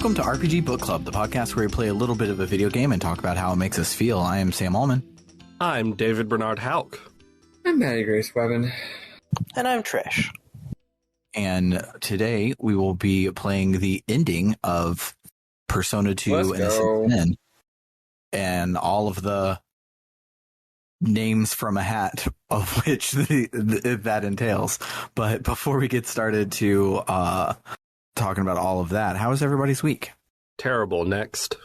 Welcome to RPG Book Club, the podcast where we play a little bit of a video game and talk about how it makes us feel. I am Sam Allman. I'm David Bernard Hauk. I'm Maddie Grace Webben. And I'm Trish. And today we will be playing the ending of Persona 2 Innocent Sin and all of the names from a hat of which that entails. But before we get started to talking about all of that, how was everybody's week? Terrible. Next.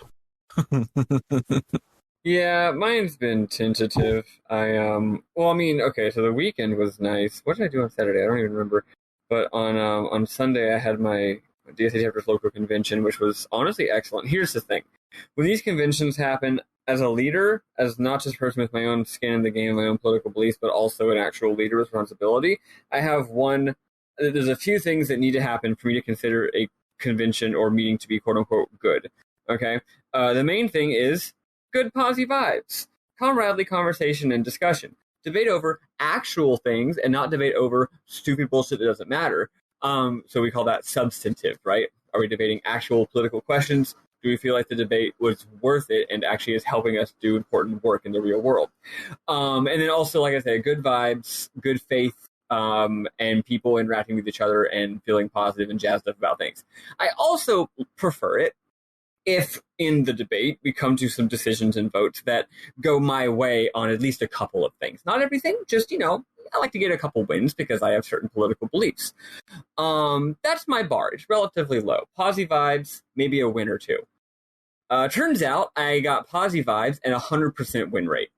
Yeah, mine's been tentative. So the weekend was nice. What did I do on Saturday? I don't even remember. But on Sunday, I had my DSA chapter's local convention, which was honestly excellent. Here's the thing. When these conventions happen, as a leader, as not just a person with my own skin in the game, my own political beliefs, but also an actual leader responsibility, there's a few things that need to happen for me to consider a convention or meeting to be quote-unquote good. Okay? The main thing is good posy vibes, comradely conversation and discussion. Debate over actual things and not debate over stupid bullshit that doesn't matter. So we call that substantive, right? Are we debating actual political questions? Do we feel like the debate was worth it and actually is helping us do important work in the real world? And then also, like I said, good vibes, good faith, and people interacting with each other and feeling positive and jazzed up about things. I also prefer it if in the debate we come to some decisions and votes that go my way on at least a couple of things. Not everything, just, I like to get a couple wins because I have certain political beliefs. That's my bar. It's relatively low. Posy vibes, maybe a win or two. Turns out I got posy vibes and 100% win rate.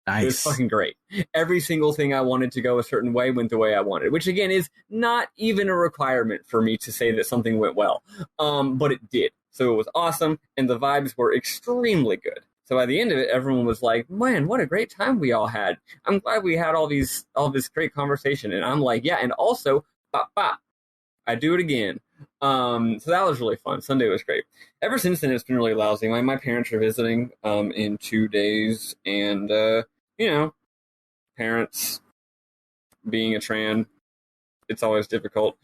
Nice. It was fucking great. Every single thing I wanted to go a certain way went the way I wanted, which again is not even a requirement for me to say that something went well. But it did. So it was awesome, and the vibes were extremely good. So by the end of it, everyone was like, man, what a great time we all had. I'm glad we had all this great conversation. And I'm like, yeah, and also, I do it again. So that was really fun. Sunday was great. Ever since then, it's been really lousy. My parents are visiting in 2 days, and, parents being a tran, it's always difficult.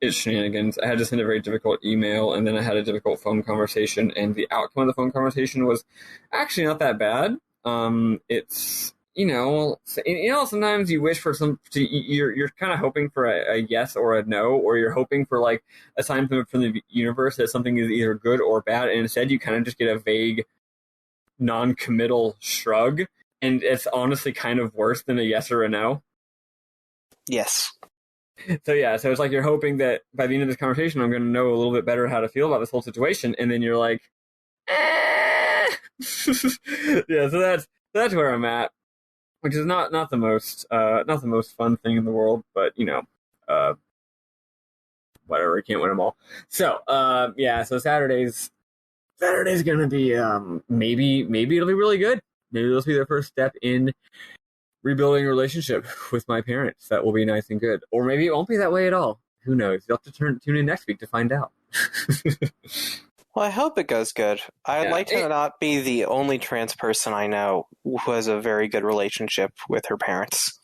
It's shenanigans. I had to send a very difficult email, and then I had a difficult phone conversation, and the outcome of the phone conversation was actually not that bad. It's, sometimes you wish for you're kind of hoping for a yes or a no, or you're hoping for like a sign from the universe that something is either good or bad, and instead you kind of just get a vague, non-committal shrug, and it's honestly kind of worse than a yes or a no. Yes. So it's like you're hoping that by the end of this conversation, I'm going to know a little bit better how to feel about this whole situation, and then you're like, yeah. So that's where I'm at, which is not the most fun thing in the world, but whatever. I can't win them all. So So Saturday's going to be maybe it'll be really good. Maybe this will be the first step in rebuilding a relationship with my parents. That will be nice and good. Or maybe it won't be that way at all. Who knows? You'll have to tune in next week to find out. Well, I hope it goes good. I'd like to not be the only trans person I know who has a very good relationship with her parents.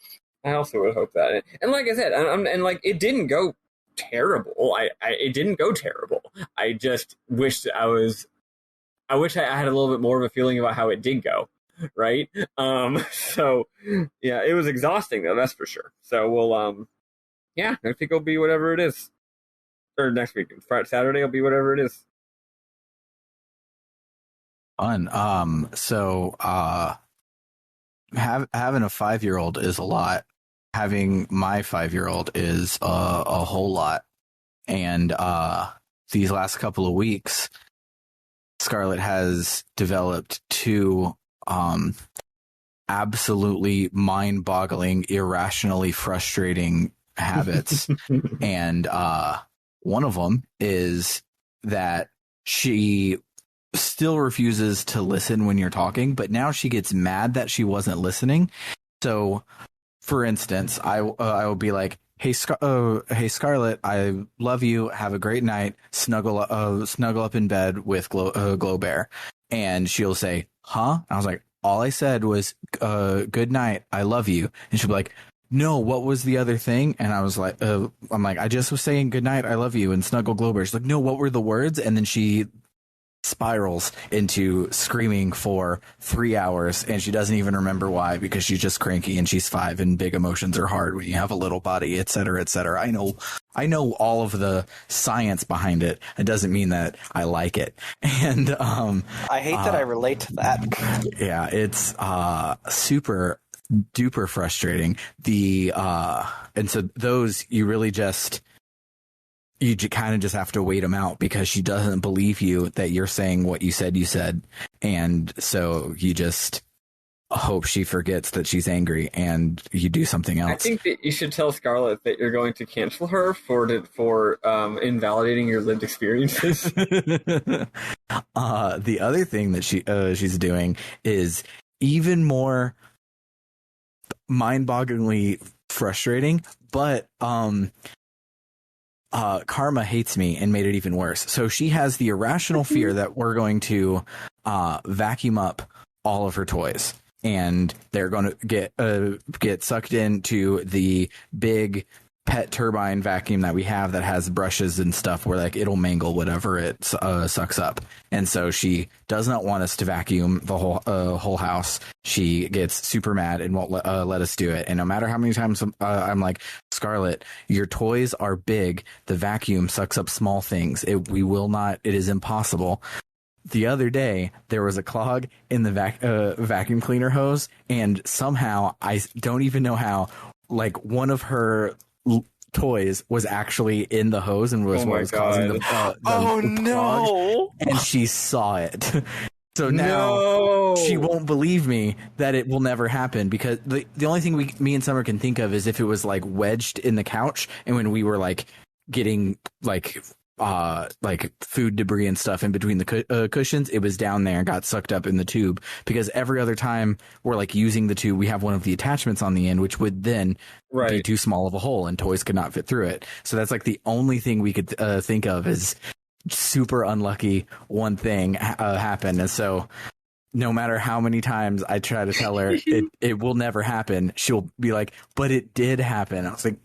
I also would hope that. And like I said, it didn't go terrible. It didn't go terrible. I just wished I wish I had a little bit more of a feeling about how it did go. Right? So yeah, it was exhausting though, that's for sure. So we'll next week will be whatever it is. Or next week, Friday, Saturday will be whatever it is. Fun. Having a 5-year-old is a lot. Having my 5-year-old is a whole lot. And these last couple of weeks, Scarlett has developed 2 absolutely mind-boggling, irrationally frustrating habits. And one of them is that she still refuses to listen when you're talking, but now she gets mad that she wasn't listening. So, for instance, I will be like, hey Scarlett, I love you. Have a great night. Snuggle up in bed with Glow Bear. And she'll say, huh? I was like, all I said was, good night. I love you. And she'll be like, no, what was the other thing? And I was like, I'm like, I just was saying goodnight, I love you, and snuggle Glober. She's like, no, what were the words? And then she spirals into screaming for 3 hours, and she doesn't even remember why, because she's just cranky and she's 5 and big emotions are hard when you have a little body, etc., etc. I know all of the science behind it. It doesn't mean that I like it. And I hate that I relate to that. yeah, it's super duper frustrating. And so those, you really just kind of just have to wait them out, because she doesn't believe you that you're saying what you said. And so you just hope she forgets that she's angry and you do something else. I think that you should tell Scarlett that you're going to cancel her for invalidating your lived experiences. The other thing that she's doing is even more mind-bogglingly frustrating, but Karma hates me and made it even worse. So she has the irrational fear that we're going to vacuum up all of her toys, and they're going to get sucked into the big pet turbine vacuum that we have that has brushes and stuff where like it'll mangle whatever it sucks up. And so she does not want us to vacuum the whole house. She gets super mad and won't let us do it. And no matter how many times I'm like, Scarlett, your toys are big. The vacuum sucks up small things. It is impossible. The other day, there was a clog in the vacuum cleaner hose, and somehow, I don't even know how, like one of her toys was actually in the hose and was what was causing the oh no! And she saw it. So now she won't believe me that it will never happen, because the only thing me and Summer can think of is if it was like wedged in the couch, and when we were like getting like food debris and stuff in between the cushions, it was down there and got sucked up in the tube, because every other time we're like using the tube, we have one of the attachments on the end, which would then be too small of a hole and toys could not fit through it. So that's like the only thing we could think of is super unlucky one thing happened. And so no matter how many times I try to tell her it will never happen, she'll be like, but it did happen. I was like,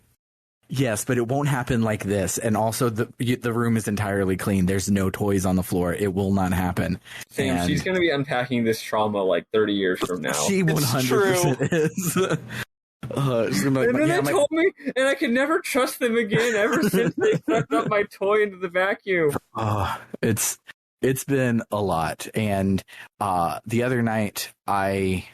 yes, but it won't happen like this. And also the room is entirely clean. There's no toys on the floor. It will not happen. Sam, and she's going to be unpacking this trauma like 30 years from now. She 100% is. And then they told me, and I could never trust them again ever since they sucked up my toy into the vacuum. It's been a lot. And the other night, I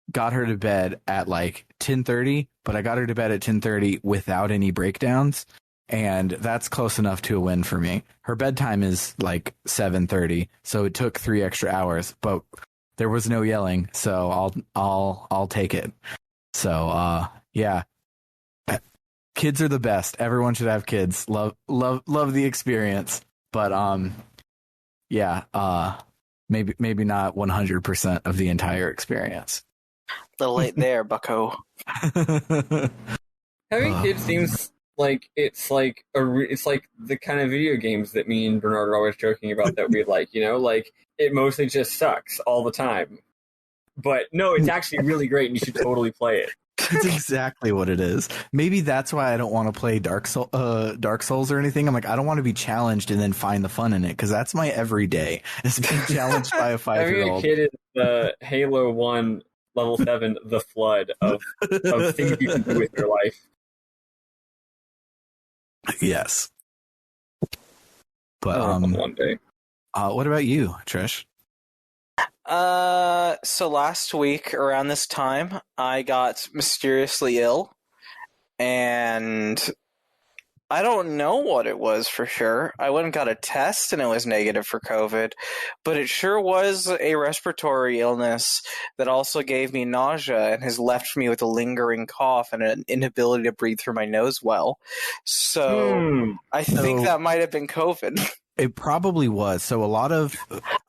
got her to bed at like 10:30, but I got her to bed at 10:30 without any breakdowns, and that's close enough to a win for me. Her bedtime is like 7:30, so it took 3 extra hours, but there was no yelling, so I'll take it. So yeah, kids are the best. Everyone should have kids. Love the experience, but yeah, maybe not 100% of the entire experience. A little late there, bucko. Having kids seems like it's like the kind of video games that me and Bernard are always joking about that we like, like it mostly just sucks all the time. But no, it's actually really great and you should totally play it. That's exactly what it is. Maybe that's why I don't want to play Dark Souls or anything. I'm like, I don't want to be challenged and then find the fun in it, because that's my everyday. Is being challenged by a 5-year-old. Having a kid is the Halo 1 Level 7, the flood of things you can do with your life. Yes. But one day. What about you, Trish? So last week around this time, I got mysteriously ill, and I don't know what it was for sure. I went and got a test, and it was negative for COVID, but it sure was a respiratory illness that also gave me nausea and has left me with a lingering cough and an inability to breathe through my nose well. So I think that might have been COVID. It probably was. So a lot of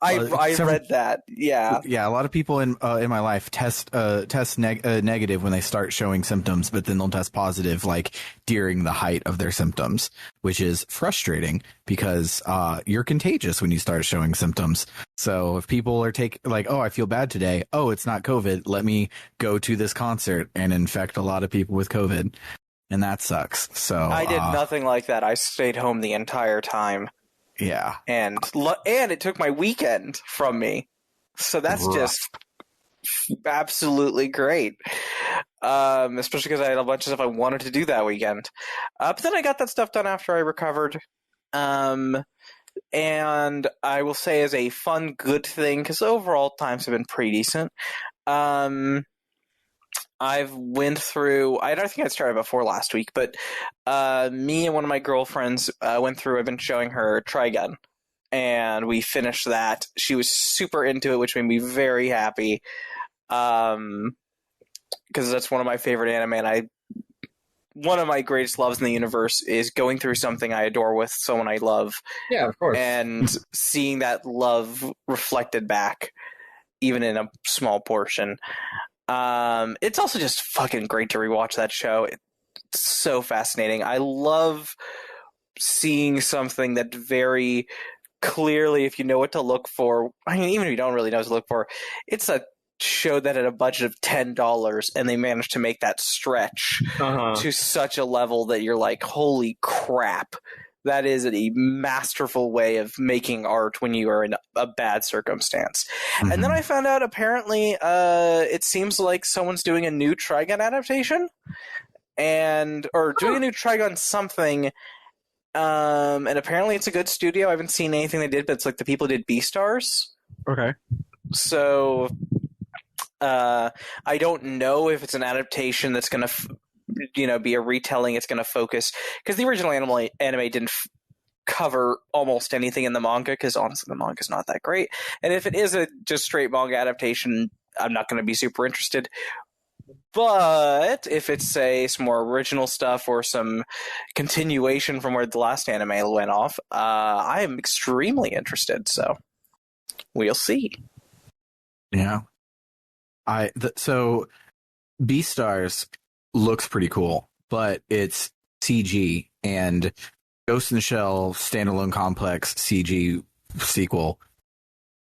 I several- read that. Yeah. Yeah, a lot of people in my life test negative when they start showing symptoms, but then they'll test positive like during the height of their symptoms, which is frustrating because you're contagious when you start showing symptoms. So if people are oh, I feel bad today. Oh, it's not COVID. Let me go to this concert and infect a lot of people with COVID, and that sucks. So I did nothing like that. I stayed home the entire time. Yeah, and it took my weekend from me, so that's just absolutely great. Especially because I had a bunch of stuff I wanted to do that weekend. But then I got that stuff done after I recovered. And I will say, as a fun, good thing, because overall times have been pretty decent. I've went through. I don't think I started before last week, but me and one of my girlfriends went through. I've been showing her Trigun, and we finished that. She was super into it, which made me very happy. Because that's one of my favorite anime, and one of my greatest loves in the universe is going through something I adore with someone I love. Yeah, of course. And seeing that love reflected back, even in a small portion. It's also just fucking great to rewatch that show. It's so fascinating. I love seeing something that very clearly, if you know what to look for, I mean, even if you don't really know what to look for, it's a show that had a budget of $10 and they managed to make that stretch to such a level that you're like, holy crap. That is a masterful way of making art when you are in a bad circumstance. Mm-hmm. And then I found out apparently it seems like someone's doing a new Trigun adaptation or doing a new Trigun something. And apparently it's a good studio. I haven't seen anything they did, but it's like the people who did Beastars. Okay. So I don't know if it's an adaptation that's going to be a retelling. It's going to focus, because the original anime didn't cover almost anything in the manga, because honestly the manga is not that great, and if it is a just straight manga adaptation, I'm not going to be super interested. But if it's some more original stuff or some continuation from where the last anime went off, I am extremely interested, so we'll see. Yeah. So Beastars looks pretty cool, but it's CG, and Ghost in the Shell standalone complex CG sequel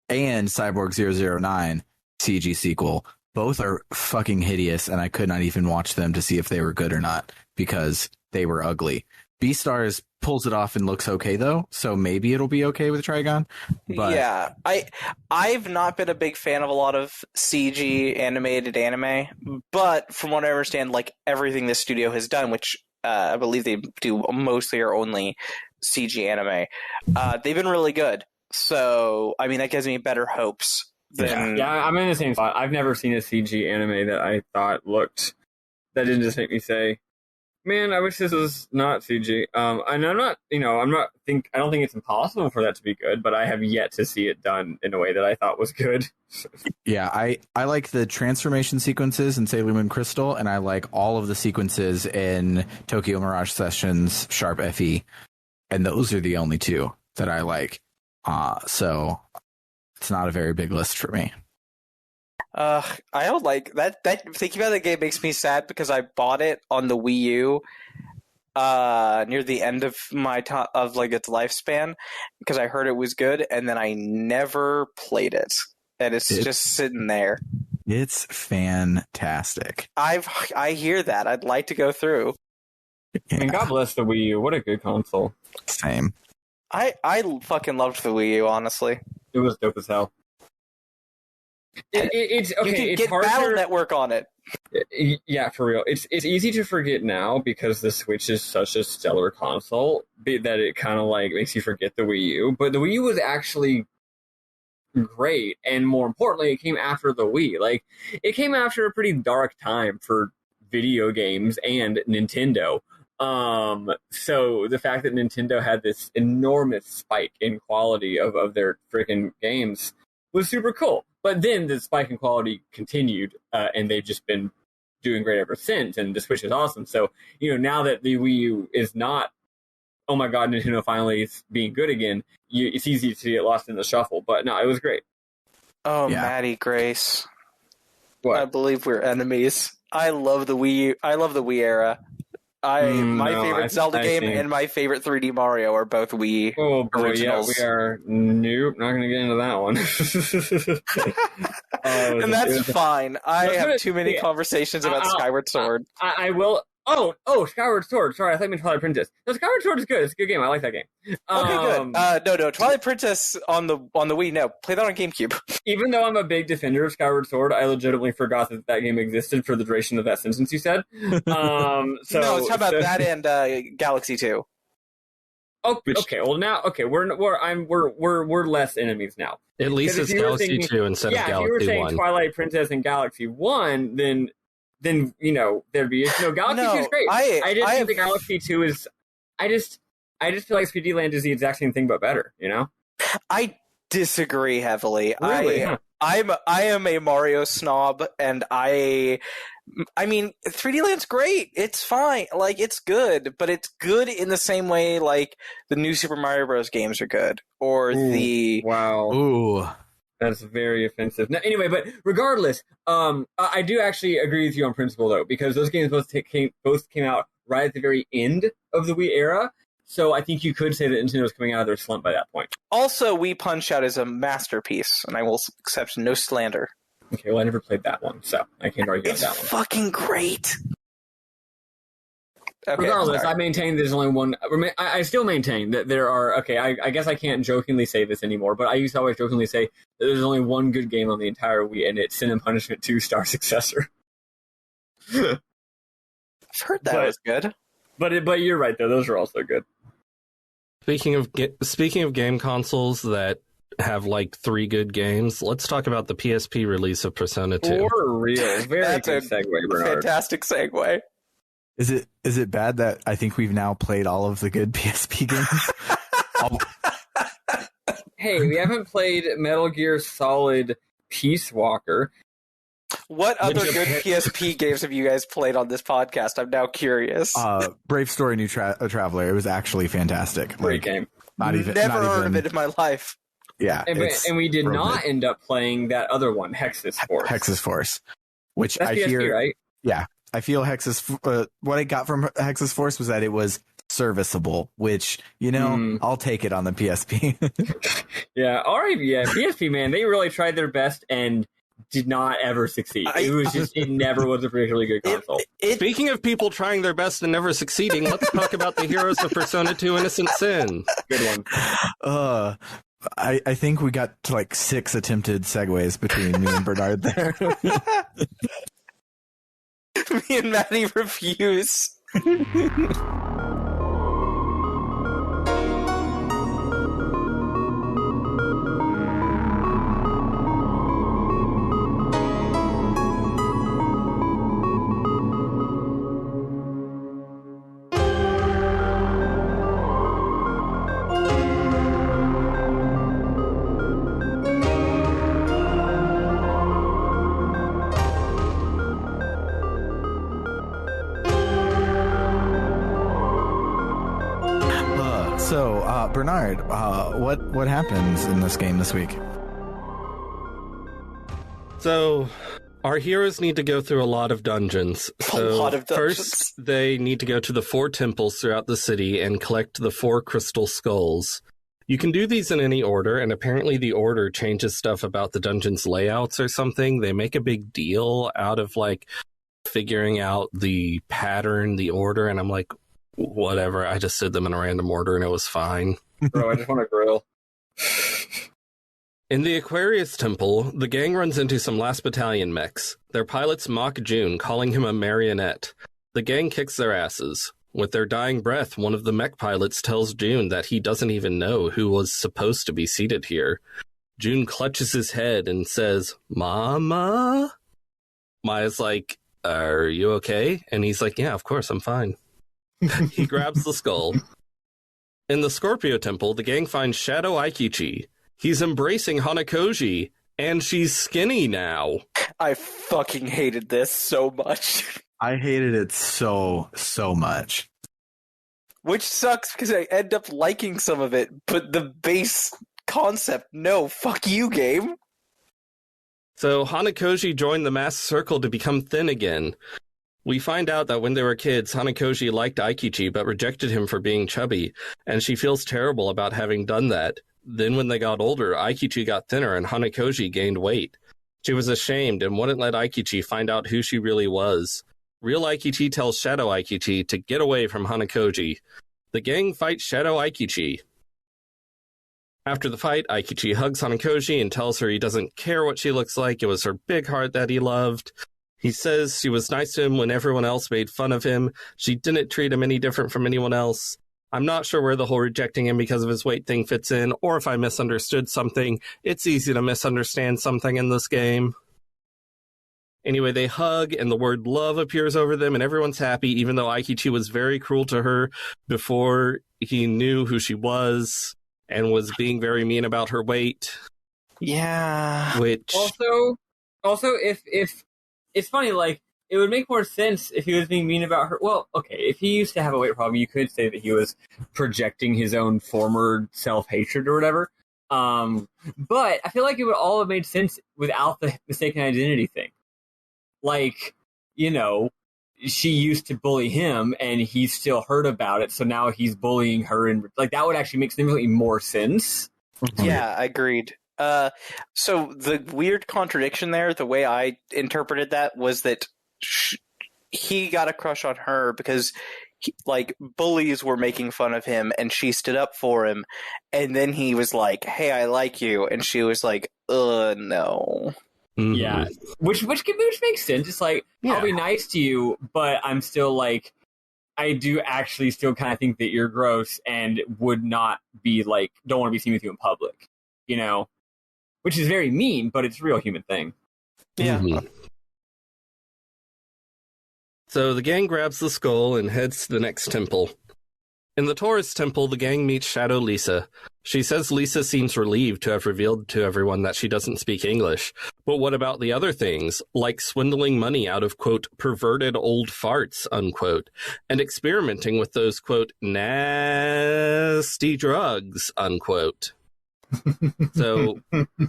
and Cyborg 009 CG sequel both are fucking hideous, and I could not even watch them to see if they were good or not because they were ugly. Beastars pulls it off and looks okay though, so maybe it'll be okay with Trigun. But yeah, I've not been a big fan of a lot of CG animated anime, but from what I understand, like everything this studio has done, which I believe they do mostly or only CG anime, they've been really good. So I mean, that gives me better hopes than... Yeah, I'm in the same spot. I've never seen a CG anime that I thought that didn't just make me say, man, I wish this was not CG. And I don't think it's impossible for that to be good, but I have yet to see it done in a way that I thought was good. Yeah, I like the transformation sequences in Sailor Moon Crystal, and I like all of the sequences in Tokyo Mirage Sessions Sharp FE, and those are the only two that I like. So it's not a very big list for me. I don't like that. Thinking about the game makes me sad because I bought it on the Wii U near the end of its lifespan because I heard it was good, and then I never played it, and it's just sitting there. It's fantastic. I hear that. I'd like to go through. Yeah. I mean, God bless the Wii U. What a good console. Same. I fucking loved the Wii U. Honestly, it was dope as hell. It's okay. You can it's get harder. Battle Network on it. Yeah, for real. It's easy to forget now because the Switch is such a stellar console that it kind of like makes you forget the Wii U. But the Wii U was actually great, and more importantly, it came after the Wii. Like, it came after a pretty dark time for video games and Nintendo. So the fact that Nintendo had this enormous spike in quality of their freaking games was super cool. But then the spike in quality continued, and they've just been doing great ever since, and the Switch is awesome. So, now that the Wii U is not oh my god, Nintendo finally is being good again, it's easy to get lost in the shuffle. But no, it was great. Oh, Yeah. Maddie Grace. What? I believe we're enemies. I love the Wii. I love the Wii era. My favorite Zelda game and my favorite 3D Mario are both Wii originals. Yeah, we are. Nope, not going to get into that one. And that's fine. I have too many conversations about Skyward Sword. I will. Oh, Skyward Sword. Sorry, I thought you meant Twilight Princess. No, Skyward Sword is good. It's a good game. I like that game. Okay, good. No, Twilight Princess on the Wii. No, play that on GameCube. Even though I'm a big defender of Skyward Sword, I legitimately forgot that game existed for the duration of that sentence you said. No, how about that and Galaxy 2? Oh, okay. Well, now, we're less enemies now. At least it's Galaxy 2 instead of Galaxy 1. Yeah, if you were saying Twilight Princess and Galaxy 1, then there'd be Galaxy 2 is great. I just think the Galaxy 2 is I just feel like 3D Land is the exact same thing but better, I disagree heavily. Really? I am a Mario snob, and I mean 3D Land's great. It's fine. Like, it's good, but it's good in the same way like the new Super Mario Bros. Games are good, or Wow. Ooh. That's very offensive. No, anyway, but regardless, I do actually agree with you on principle, though, because those games both came out right at the very end of the Wii era. So I think you could say that Nintendo's coming out of their slump by that point. Also, Wii Punch-Out is a masterpiece, and I will accept no slander. Okay, well, I never played that one, so I can't argue on that one. It's fucking great. Okay, regardless, I maintain there's only one. I still maintain that there are. Okay, I guess I can't jokingly say this anymore, but I used to always jokingly say that there's only one good game on the entire Wii, and it's Sin and Punishment 2 Star Successor. I've heard that was good. But you're right though; those are also good. Speaking of game consoles that have like 3 good games, let's talk about the PSP release of Persona 2. For real, very good segue, Bernard. Fantastic segue. Is it bad that I think we've now played all of the good PSP games? Hey, we haven't played Metal Gear Solid Peace Walker. What other good PSP games have you guys played on this podcast? I'm now curious. Brave Story New Traveler. It was actually fantastic. Great game. Never heard of it in my life. Yeah. And we did not end up playing that other one, Hexus Force. Hexus Force. Which that's I PSP, hear, right? Yeah. I feel what I got from Hexus Force was that it was serviceable, which, I'll take it on the PSP. Yeah, all right, yeah, PSP, man, they really tried their best and did not ever succeed. It never was a particularly good console. Speaking of people trying their best and never succeeding, let's talk about the heroes of Persona 2 Innocent Sin. Good one. I think we got to like 6 attempted segues between me and Bernard there. Me and Maddie refuse. Bernard, what happens in this game this week? So, our heroes need to go through a lot of dungeons. First, they need to go to the 4 temples throughout the city and collect the 4 crystal skulls. You can do these in any order, and apparently the order changes stuff about the dungeon's layouts or something. They make a big deal out of, like, figuring out the pattern, the order, and I'm like, whatever, I just did them in a random order and it was fine. Bro, I just want to grill. In the Aquarius Temple, the gang runs into some Last Battalion mechs. Their pilots mock June, calling him a marionette. The gang kicks their asses. With their dying breath, one of the mech pilots tells June that he doesn't even know who was supposed to be seated here. June clutches his head and says, "Mama?" Maia's like, "Are you okay?" And he's like, "Yeah, of course, I'm fine." He grabs the skull. In the Scorpio Temple, the gang finds Shadow Aikichi. He's embracing Hanakoji, and she's skinny now. I fucking hated this so much. I hated it so much. which sucks because I end up liking some of it, but the base concept, no, fuck you, game. So Hanakoji joined the masked circle to become thin again. We find out that when they were kids, Hanakoji liked Aikichi but rejected him for being chubby, and she feels terrible about having done that. Then when they got older, Aikichi got thinner and Hanakoji gained weight. She was ashamed and wouldn't let Aikichi find out who she really was. Real Aikichi tells Shadow Aikichi to get away from Hanakoji. The gang fights Shadow Aikichi. After the fight, Aikichi hugs Hanakoji and tells her he doesn't care what she looks like. It was her big heart that he loved. He says she was nice to him when everyone else made fun of him. She didn't treat him any different from anyone else. I'm not sure where the whole rejecting him because of his weight thing fits in, or if I misunderstood something. It's easy to misunderstand something in this game. Anyway, they hug, and the word love appears over them, and everyone's happy, even though Aikichi was very cruel to her before he knew who she was, and was being very mean about her weight. Yeah. Which... Also, if it's funny, like, it would make more sense if he was being mean about her. Well, okay, if he used to have a weight problem, you could say that he was projecting his own former self-hatred or whatever. But I feel like it would all have made sense without the mistaken identity thing. Like, you know, she used to bully him, and he still heard about it, so now he's bullying her, and like that would actually make significantly more sense. Yeah, agreed. So the weird contradiction there, the way I interpreted that, was that he got a crush on her because bullies were making fun of him, and she stood up for him, and then he was like, "Hey, I like you," and she was like, no." Mm-hmm. Yeah, which makes sense. It's like, I'll be nice to you, but I'm still like, I do actually still kind of think that you're gross and would not be like, don't want to be seen with you in public, you know? Which is very mean, but it's a real human thing. Yeah. Mm-hmm. So the gang grabs the skull and heads to the next temple. In the Taurus temple, the gang meets Shadow Lisa. She says Lisa seems relieved to have revealed to everyone that she doesn't speak English. But what about the other things, like swindling money out of, quote, perverted old farts, unquote, and experimenting with those, quote, nasty drugs, unquote? So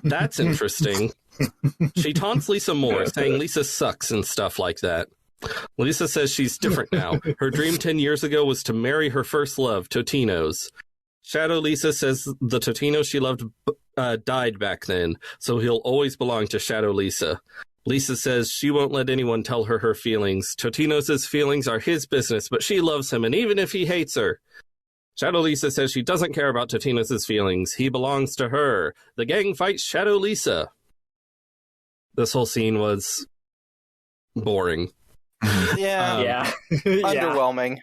that's interesting. She taunts Lisa more, saying Lisa sucks and stuff like that. Lisa says she's different now. Her dream 10 years ago was to marry her first love, Totino's. Shadow Lisa says the Totino she loved died back then, so he'll always belong to Shadow Lisa. Lisa says she won't let anyone tell her her feelings. Totino's feelings are his business, but she loves him, and even if he hates her. Shadow Lisa says she doesn't care about Totino's feelings. He belongs to her. The gang fights Shadow Lisa. This whole scene was boring. Yeah. Underwhelming.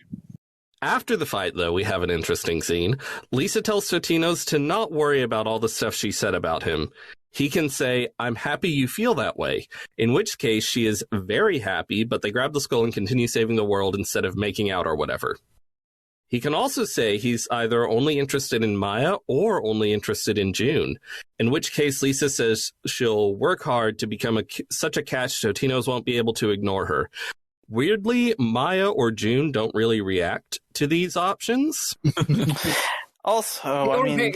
After the fight, though, we have an interesting scene. Lisa tells Totino's to not worry about all the stuff she said about him. He can say, "I'm happy you feel that way," in which case she is very happy, but they grab the skull and continue saving the world instead of making out or whatever. He can also say he's either only interested in Maia or only interested in June, in which case Lisa says she'll work hard to become such a catch Totino's won't be able to ignore her. Weirdly, Maia or June don't really react to these options. Also, I mean,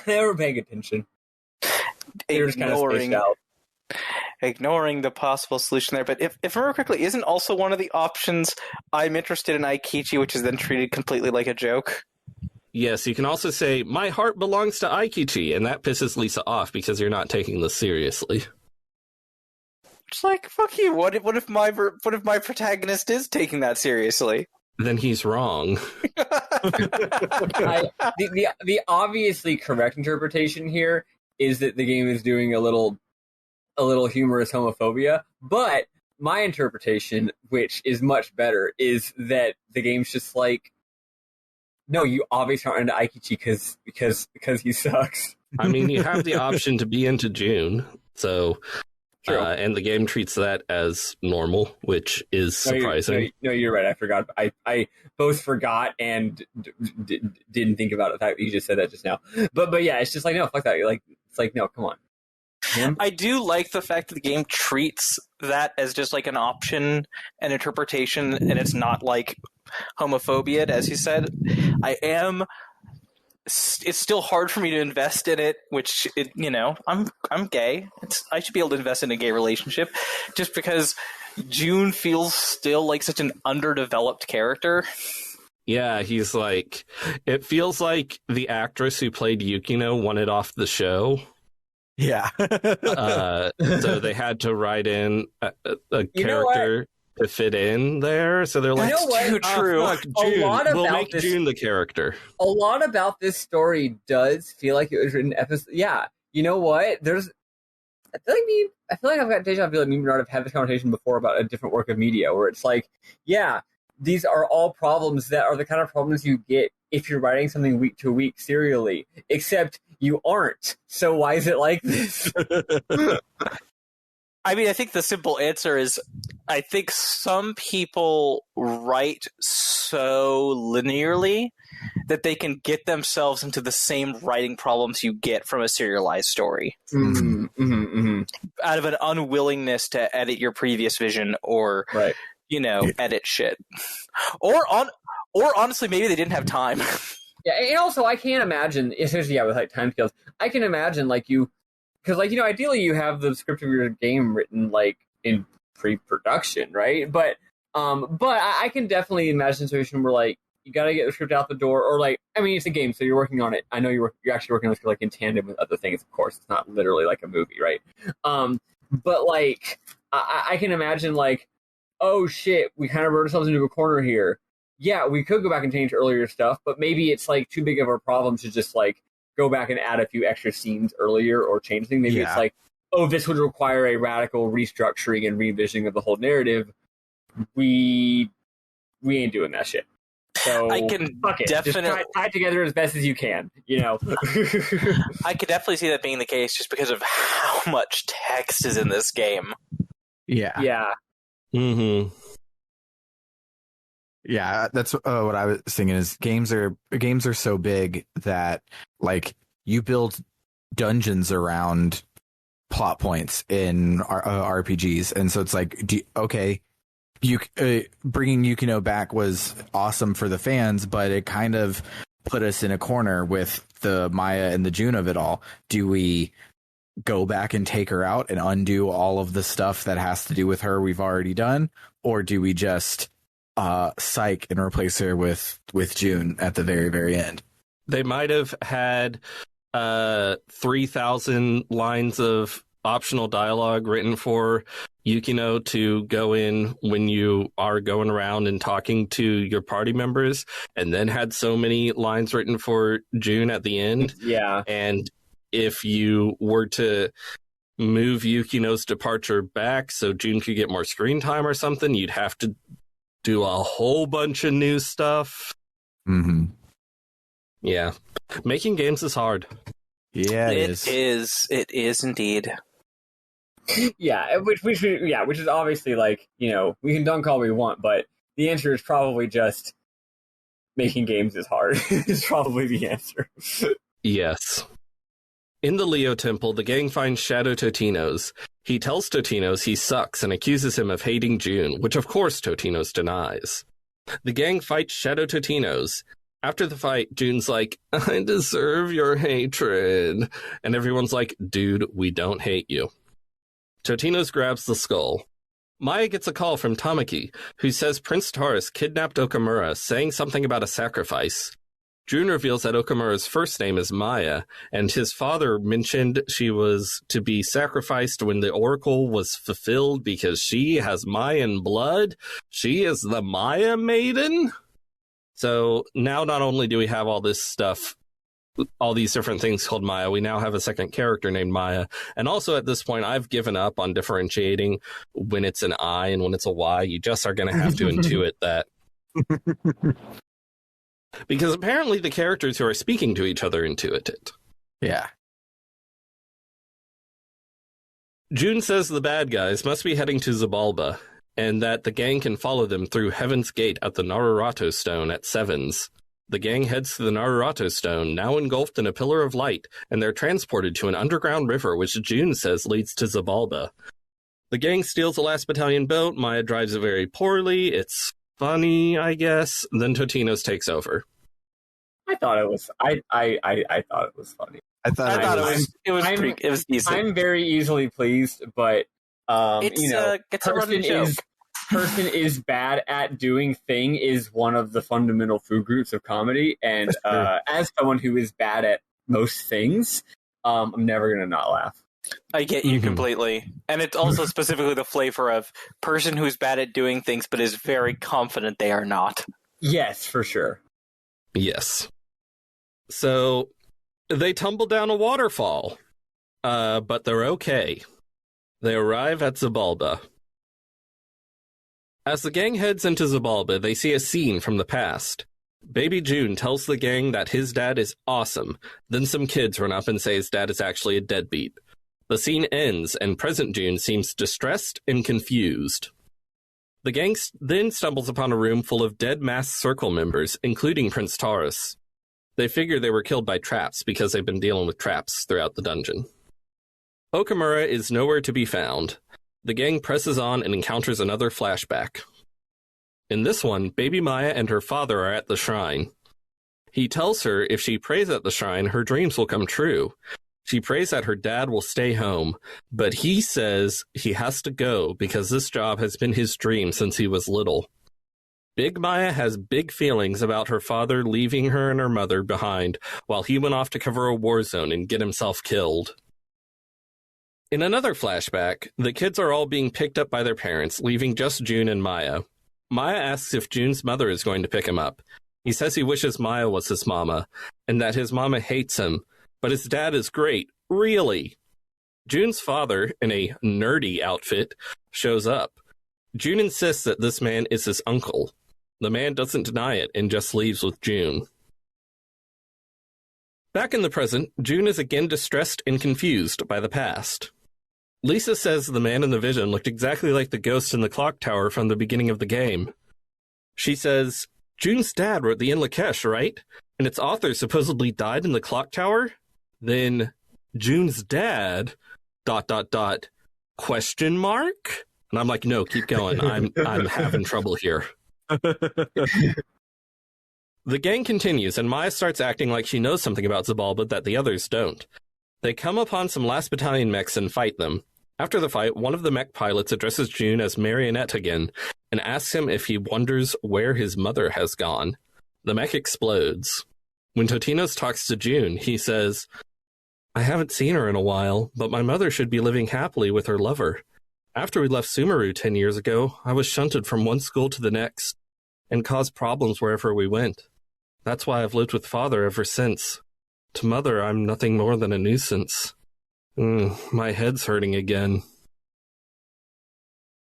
they were paying attention. They were just kind of spaced out. Ignoring the possible solution there. But if I remember correctly, isn't also one of the options I'm interested in Aikichi, which is then treated completely like a joke? Yes, you can also say, "My heart belongs to Aikichi," and that pisses Lisa off because you're not taking this seriously. It's like, fuck you. What if my protagonist is taking that seriously? Then he's wrong. The obviously correct interpretation here is that the game is doing a little humorous homophobia, but my interpretation, which is much better, is that the game's just like, no, you obviously aren't into Aikichi because he sucks. I mean, you have the option to be into June, so... and the game treats that as normal, which is surprising. No, you're right. I forgot. I both forgot and didn't think about the fact that you just said that just now. But yeah, it's just like, no, fuck that. It's like, no, come on. Him? I do like the fact that the game treats that as just like an option, an interpretation, and it's not like homophobia, as you said. It's still hard for me to invest in it, which, I'm gay. I should be able to invest in a gay relationship just because June feels still like such an underdeveloped character. Yeah, he's like, it feels like the actress who played Yukino wanted off the show. Yeah. So they had to write in a character to fit in there. So they're like, too true. Fuck, June. We'll make June the character. A lot about this story does feel like it was written episode. Yeah, you know what? I feel like I've got deja vu. Like me and Bernard have had this conversation before about a different work of media, where it's like, yeah, these are all problems that are the kind of problems you get if you're writing something week to week serially, except you aren't. So why is it like this? I mean, I think the simple answer is I think some people write so linearly that they can get themselves into the same writing problems you get from a serialized story. Mm-hmm, mm-hmm, mm-hmm. Out of an unwillingness to edit your previous vision or, edit shit. Or honestly, maybe they didn't have time. Yeah, and also I can't imagine, especially with like time scales, I can imagine because ideally you have the script of your game written like in pre-production, right? But I can definitely imagine a situation where like you got to get the script out the door, or like, I mean, it's a game, so you're working on it. I know you're actually working on it like in tandem with other things, of course. It's not literally like a movie, right? But like I can imagine like, oh shit, we kind of wrote ourselves into a corner here. Yeah, we could go back and change earlier stuff, but maybe it's like too big of a problem to just like go back and add a few extra scenes earlier or change things. Maybe it's like, oh, this would require a radical restructuring and revisioning of the whole narrative. We ain't doing that shit. So I can definitely tie it together as best as you can. I could definitely see that being the case just because of how much text is in this game. Yeah. Yeah. Mm-hmm. Yeah, that's what I was thinking. Is games are so big that like you build dungeons around plot points in RPGs, and so it's like, bringing Yukino back was awesome for the fans, but it kind of put us in a corner with the Maia and the June of it all. Do we go back and take her out and undo all of the stuff that has to do with her we've already done, or do we just psych and replace her with June at the very, very end? They might have had 3,000 lines of optional dialogue written for Yukino to go in when you are going around and talking to your party members, and then had so many lines written for June at the end. Yeah. And if you were to move Yukino's departure back so June could get more screen time or something, you'd have to do a whole bunch of new stuff. Mm-hmm. Yeah. Making games is hard. Yeah, it is. It is indeed. Yeah, which is obviously like, we can dunk all we want, but the answer is probably just making games is hard. Is probably the answer. Yes. In the Leo Temple, the gang finds Shadow Totinos. He tells Totinos he sucks and accuses him of hating June, which of course Totinos denies. The gang fights Shadow Totinos. After the fight, June's like, I deserve your hatred. And everyone's like, dude, we don't hate you. Totinos grabs the skull. Maia gets a call from Tamaki, who says Prince Taurus kidnapped Okamura, saying something about a sacrifice. June reveals that Okamura's first name is Maia, and his father mentioned she was to be sacrificed when the oracle was fulfilled because she has Mayan blood. She is the Maia maiden? So now not only do we have all this stuff, all these different things called Maia, we now have a second character named Maia. And also at this point, I've given up on differentiating when it's an I and when it's a Y. You just are going to have to intuit that. Because apparently the characters who are speaking to each other intuit it. Yeah. June says the bad guys must be heading to Zabalba, and that the gang can follow them through Heaven's Gate at the Narurato Stone at Sevens. The gang heads to the Narurato Stone, now engulfed in a pillar of light, and they're transported to an underground river which June says leads to Zabalba. The gang steals the last battalion boat. Maia drives it very poorly. It's funny, I guess. Then Totino's takes over. I thought it was. I thought it was funny. I thought it was decent. I'm very easily pleased, but it's a running joke. Person is bad at doing thing is one of the fundamental food groups of comedy, and as someone who is bad at most things, I'm never gonna not laugh. I get you completely. And it's also specifically the flavor of person who's bad at doing things but is very confident they are not. Yes, for sure. Yes. So they tumble down a waterfall, but they're okay. They arrive at Zabalba. As the gang heads into Zabalba, they see a scene from the past. Baby June tells the gang that his dad is awesome. Then some kids run up and say his dad is actually a deadbeat. The scene ends, and present June seems distressed and confused. The gang then stumbles upon a room full of dead masked circle members, including Prince Taurus. They figure they were killed by traps because they've been dealing with traps throughout the dungeon. Okamura is nowhere to be found. The gang presses on and encounters another flashback. In this one, baby Maia and her father are at the shrine. He tells her if she prays at the shrine, her dreams will come true. She prays that her dad will stay home, but he says he has to go because this job has been his dream since he was little. Big Maia has big feelings about her father leaving her and her mother behind while he went off to cover a war zone and get himself killed. In another flashback, the kids are all being picked up by their parents, leaving just June and Maia. Maia asks if June's mother is going to pick him up. He says he wishes Maia was his mama, and that his mama hates him, but his dad is great, really. June's father, in a nerdy outfit, shows up. June insists that this man is his uncle. The man doesn't deny it and just leaves with June. Back in the present, June is again distressed and confused by the past. Lisa says the man in the vision looked exactly like the ghost in the clock tower from the beginning of the game. She says, June's dad wrote the In Lakesh, right? And its author supposedly died in the clock tower? Then June's dad, ... question mark? And I'm like, no, keep going. I'm having trouble here. The gang continues, and Maia starts acting like she knows something about Zabalba that the others don't. They come upon some last battalion mechs and fight them. After the fight, one of the mech pilots addresses June as Marionette again, and asks him if he wonders where his mother has gone. The mech explodes. When Totinos talks to June, he says, I haven't seen her in a while, but my mother should be living happily with her lover. After we left Sumeru 10 years ago, I was shunted from one school to the next, and caused problems wherever we went. That's why I've lived with father ever since. To mother, I'm nothing more than a nuisance. My head's hurting again.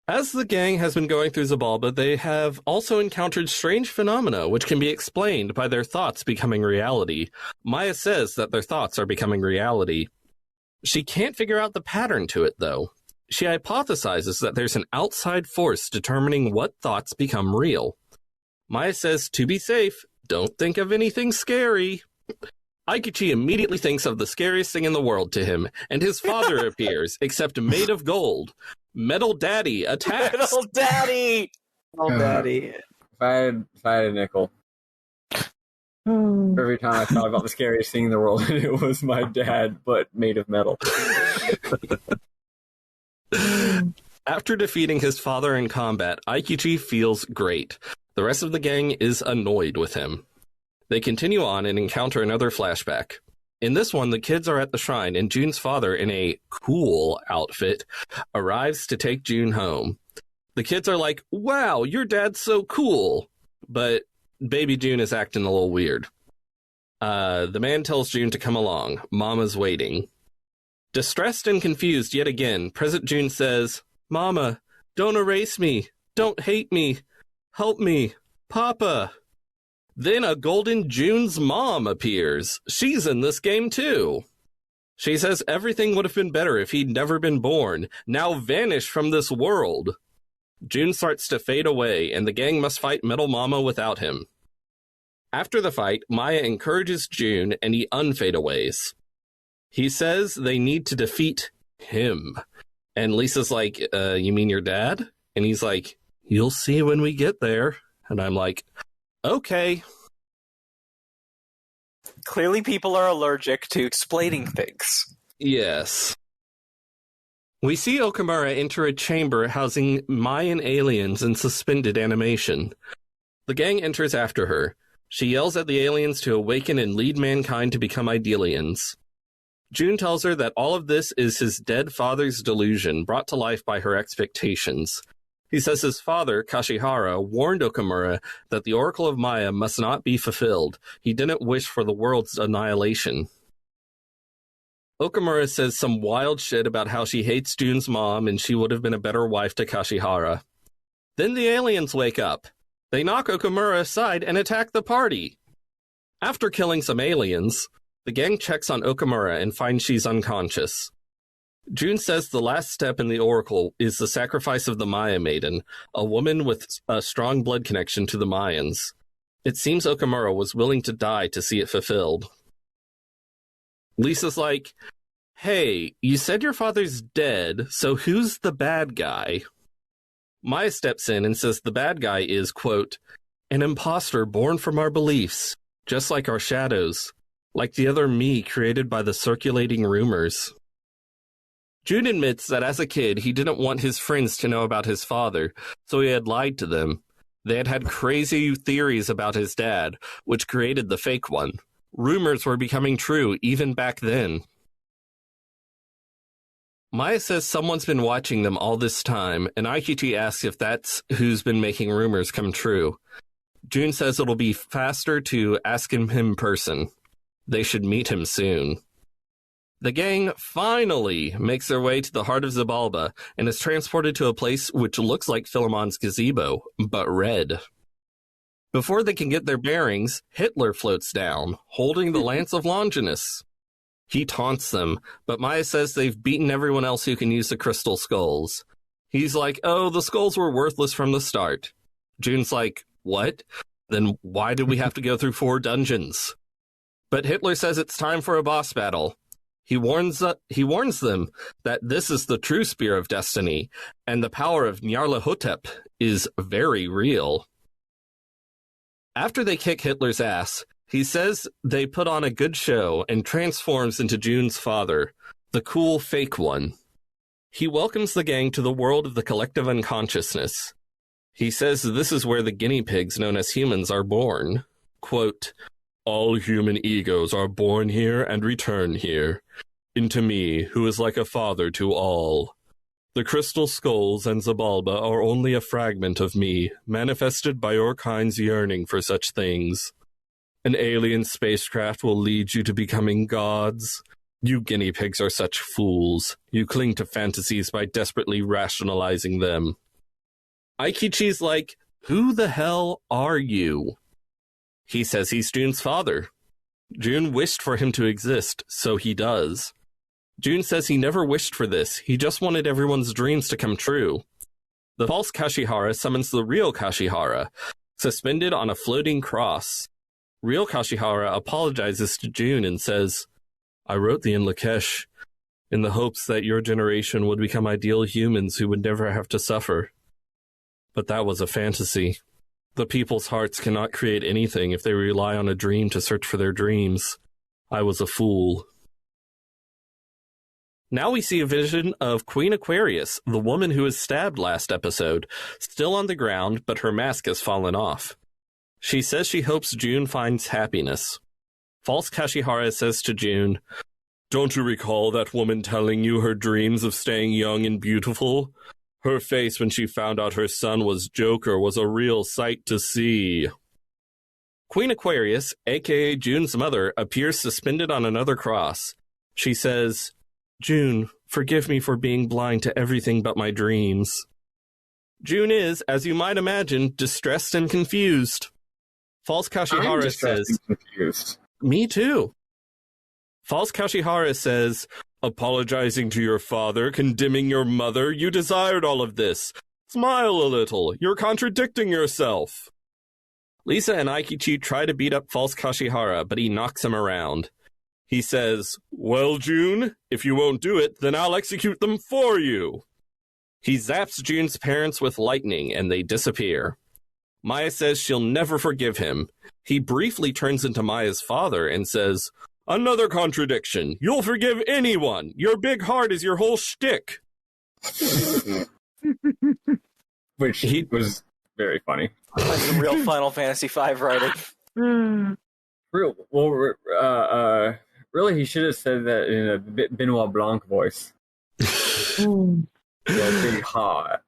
As the gang has been going through Zabalba, they have also encountered strange phenomena which can be explained by their thoughts becoming reality. Maia says that their thoughts are becoming reality. She can't figure out the pattern to it, though. She hypothesizes that there's an outside force determining what thoughts become real. Maia says, to be safe, don't think of anything scary. Aikichi immediately thinks of the scariest thing in the world to him, and his father appears, except made of gold. Metal Daddy attacks. Metal Daddy! Metal Daddy. If I had a nickel, every time I thought about the scariest thing in the world, it was my dad, but made of metal. After defeating his father in combat, Aikichi feels great. The rest of the gang is annoyed with him. They continue on and encounter another flashback. In this one, the kids are at the shrine, and June's father, in a cool outfit, arrives to take June home. The kids are like, wow, your dad's so cool. But baby June is acting a little weird. The man tells June to come along. Mama's waiting. Distressed and confused yet again, present June says, Mama, don't erase me. Don't hate me. Help me. Papa. Then a golden June's mom appears. She's in this game too. She says everything would have been better if he'd never been born. Now vanish from this world. June starts to fade away, and the gang must fight Metal Mama without him. After the fight, Maia encourages June, and he unfadeaways. He says they need to defeat him. And Lisa's like, you mean your dad? And he's like, you'll see when we get there. And I'm like, okay. Clearly people are allergic to explaining things. Yes. We see Okamura enter a chamber housing Mayan aliens in suspended animation. The gang enters after her. She yells at the aliens to awaken and lead mankind to become Idealians. June tells her that all of this is his dead father's delusion brought to life by her expectations. He says his father, Kashihara, warned Okamura that the Oracle of Maia must not be fulfilled. He didn't wish for the world's annihilation. Okamura says some wild shit about how she hates June's mom and she would have been a better wife to Kashihara. Then the aliens wake up. They knock Okamura aside and attack the party. After killing some aliens, the gang checks on Okamura and finds she's unconscious. June says the last step in the Oracle is the sacrifice of the Maya Maiden, a woman with a strong blood connection to the Mayans. It seems Okamura was willing to die to see it fulfilled. Lisa's like, hey, you said your father's dead, so who's the bad guy? Maya steps in and says the bad guy is, quote, an imposter born from our beliefs, just like our shadows, like the other me created by the circulating rumors. June admits that as a kid, he didn't want his friends to know about his father, so he had lied to them. They had had crazy theories about his dad, which created the fake one. Rumors were becoming true even back then. Maya says someone's been watching them all this time, and Aikichi asks if that's who's been making rumors come true. June says it'll be faster to ask him in person. They should meet him soon. The gang finally makes their way to the heart of Xibalba and is transported to a place which looks like Philemon's gazebo, but red. Before they can get their bearings, Hitler floats down, holding the Lance of Longinus. He taunts them, but Maya says they've beaten everyone else who can use the crystal skulls. He's like, oh, the skulls were worthless from the start. June's like, what? Then why did we have to go through 4 dungeons? But Hitler says it's time for a boss battle. He warns them that this is the true Spear of Destiny, and the power of Nyarlathotep is very real. After they kick Hitler's ass, he says they put on a good show and transforms into June's father, the cool fake one. He welcomes the gang to the world of the collective unconsciousness. He says this is where the guinea pigs known as humans are born. Quote, all human egos are born here and return here, into me, who is like a father to all. The crystal skulls and Xibalba are only a fragment of me, manifested by your kind's yearning for such things. An alien spacecraft will lead you to becoming gods. You guinea pigs are such fools. You cling to fantasies by desperately rationalizing them. Aikichi's like, who the hell are you? He says he's June's father. June wished for him to exist, so he does. June says he never wished for this, he just wanted everyone's dreams to come true. The false Kashihara summons the real Kashihara, suspended on a floating cross. Real Kashihara apologizes to June and says, I wrote thee in Lakesh, in the hopes that your generation would become ideal humans who would never have to suffer. But that was a fantasy. The people's hearts cannot create anything if they rely on a dream to search for their dreams. I was a fool. Now we see a vision of Queen Aquarius, the woman who was stabbed last episode, still on the ground, but her mask has fallen off. She says she hopes June finds happiness. False Kashihara says to June, don't you recall that woman telling you her dreams of staying young and beautiful? Her face when she found out her son was Joker was a real sight to see. Queen Aquarius, aka June's mother, appears suspended on another cross. She says, June, forgive me for being blind to everything but my dreams. June is, as you might imagine, distressed and confused. False Kashihara says, confused. Me too. False Kashihara says, apologizing to your father, condemning your mother, you desired all of this. Smile a little, you're contradicting yourself. Lisa and Aikichi try to beat up False Kashihara, but he knocks him around. He says, well, June, if you won't do it, then I'll execute them for you. He zaps June's parents with lightning, and they disappear. Maia says she'll never forgive him. He briefly turns into Maya's father and says, "Another contradiction. You'll forgive anyone. Your big heart is your whole shtick." Which was very funny. That's some real Final Fantasy V writing. Really, he should have said that in a Benoit Blanc voice. Your big heart.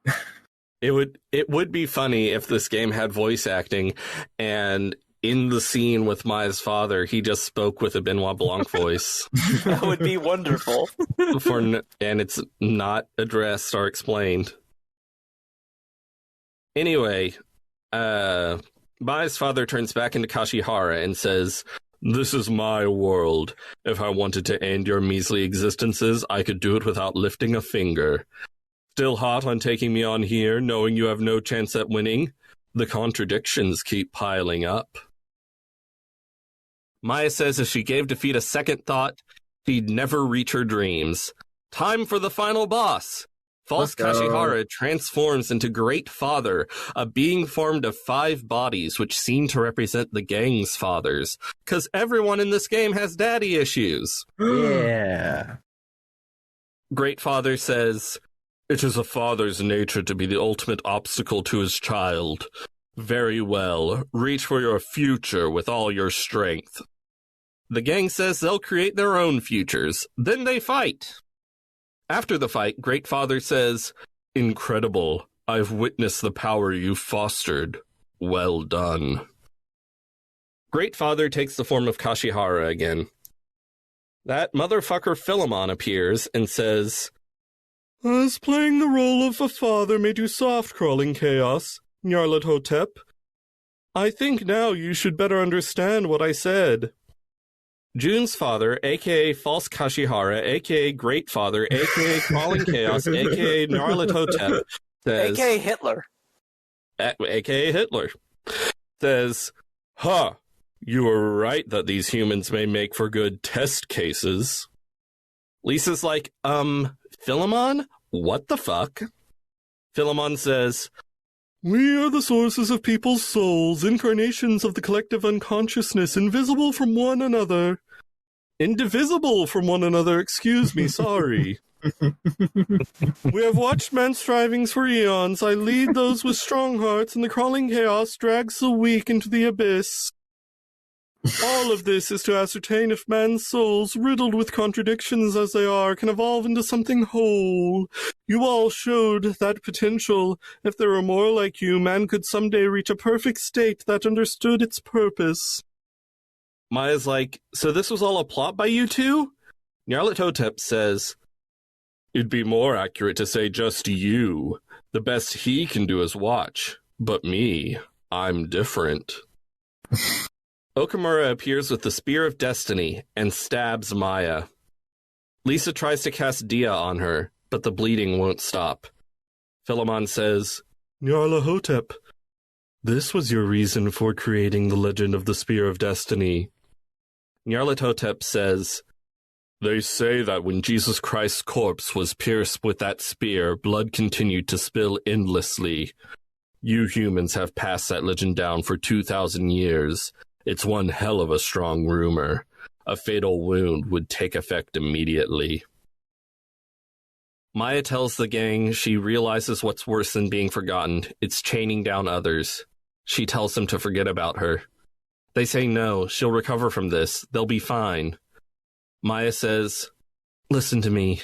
It would be funny if this game had voice acting, and in the scene with Maya's father, he just spoke with a Benoit Blanc voice. That would be wonderful. And it's not addressed or explained. Anyway, Maya's father turns back into Kashihara and says, "This is my world. If I wanted to end your measly existences, I could do it without lifting a finger. Still hot on taking me on here, knowing you have no chance at winning? The contradictions keep piling up." Maia says if she gave defeat a second thought, she'd never reach her dreams. Time for the final boss. False Kashihara transforms into Great Father, a being formed of 5 bodies which seem to represent the gang's fathers, because everyone in this game has daddy issues. Yeah. Great Father says, "It is a father's nature to be the ultimate obstacle to his child. Very well, reach for your future with all your strength." The gang says they'll create their own futures. Then they fight. After the fight, Great Father says, "Incredible. I've witnessed the power you've fostered. Well done." Great Father takes the form of Kashihara again. That motherfucker Philemon appears and says, "As playing the role of a father made you soft-crawling chaos, Nyarlathotep, I think now you should better understand what I said." June's father, a.k.a. False Kashihara, a.k.a. Great Father, a.k.a. Crawling Chaos, a.k.a. Nyarlathotep, says... A.k.a. Hitler. A.k.a. Hitler, says, "Huh, you were right that these humans may make for good test cases." Lisa's like, Philemon? What the fuck? Philemon says, "We are the sources of people's souls, incarnations of the collective unconsciousness, invisible from one another. Indivisible from one another, excuse me, sorry. We have watched man's strivings for eons. I lead those with strong hearts, and the crawling chaos drags the weak into the abyss. All of this is to ascertain if man's souls, riddled with contradictions as they are, can evolve into something whole. You all showed that potential. If there were more like you, man could someday reach a perfect state that understood its purpose." Maya's like, "So this was all a plot by you two?" Nyarlathotep says, "It'd be more accurate to say just you. The best he can do is watch. But me, I'm different." Okamura appears with the Spear of Destiny and stabs Maia. Lisa tries to cast Dia on her, but the bleeding won't stop. Philemon says, "Nyarlathotep, this was your reason for creating the legend of the Spear of Destiny." Nyarlathotep says, "They say that when Jesus Christ's corpse was pierced with that spear, blood continued to spill endlessly. You humans have passed that legend down for 2,000 years. It's one hell of a strong rumor. A fatal wound would take effect immediately." Maia tells the gang she realizes what's worse than being forgotten. It's chaining down others. She tells them to forget about her. They say no, she'll recover from this. They'll be fine. Maia says, "Listen to me.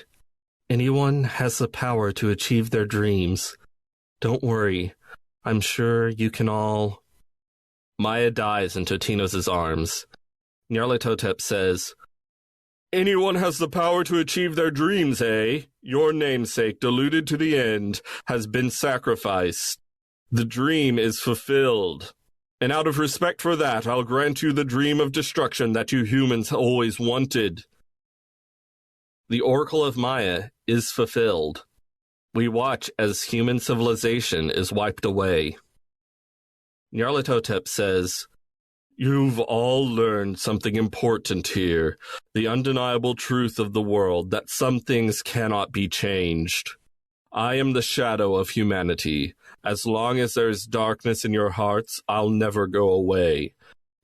Anyone has the power to achieve their dreams. Don't worry. I'm sure you can all..." Maia dies in Totino's arms. Nyarlathotep says, "Anyone has the power to achieve their dreams, eh? Your namesake, deluded to the end, has been sacrificed. The dream is fulfilled. And out of respect for that, I'll grant you the dream of destruction that you humans always wanted." The Oracle of Maia is fulfilled. We watch as human civilization is wiped away. Nyarlathotep says, "You've all learned something important here, the undeniable truth of the world that some things cannot be changed. I am the shadow of humanity. As long as there is darkness in your hearts, I'll never go away.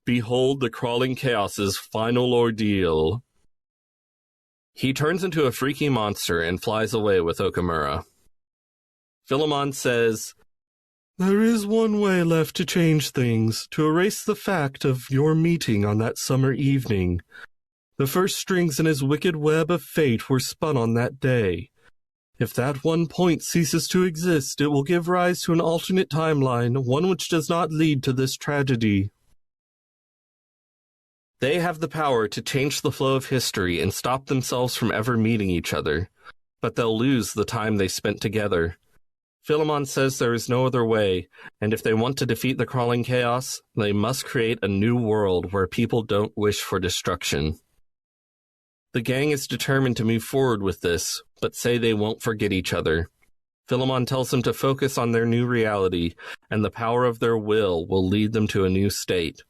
Behold the crawling chaos's final ordeal. He turns into a freaky monster and flies away with Okamura. Philemon says, "There is one way left to change things, to erase the fact of your meeting on that summer evening. The first strings in his wicked web of fate were spun on that day. If that one point ceases to exist, it will give rise to an alternate timeline, one which does not lead to this tragedy. They have the power to change the flow of history and stop themselves from ever meeting each other, but they'll lose the time they spent together. Philemon says there is no other way, and if they want to defeat the crawling chaos, they must create a new world where people don't wish for destruction. The gang is determined to move forward with this, but say they won't forget each other. Philemon tells them to focus on their new reality, and the power of their will lead them to a new state.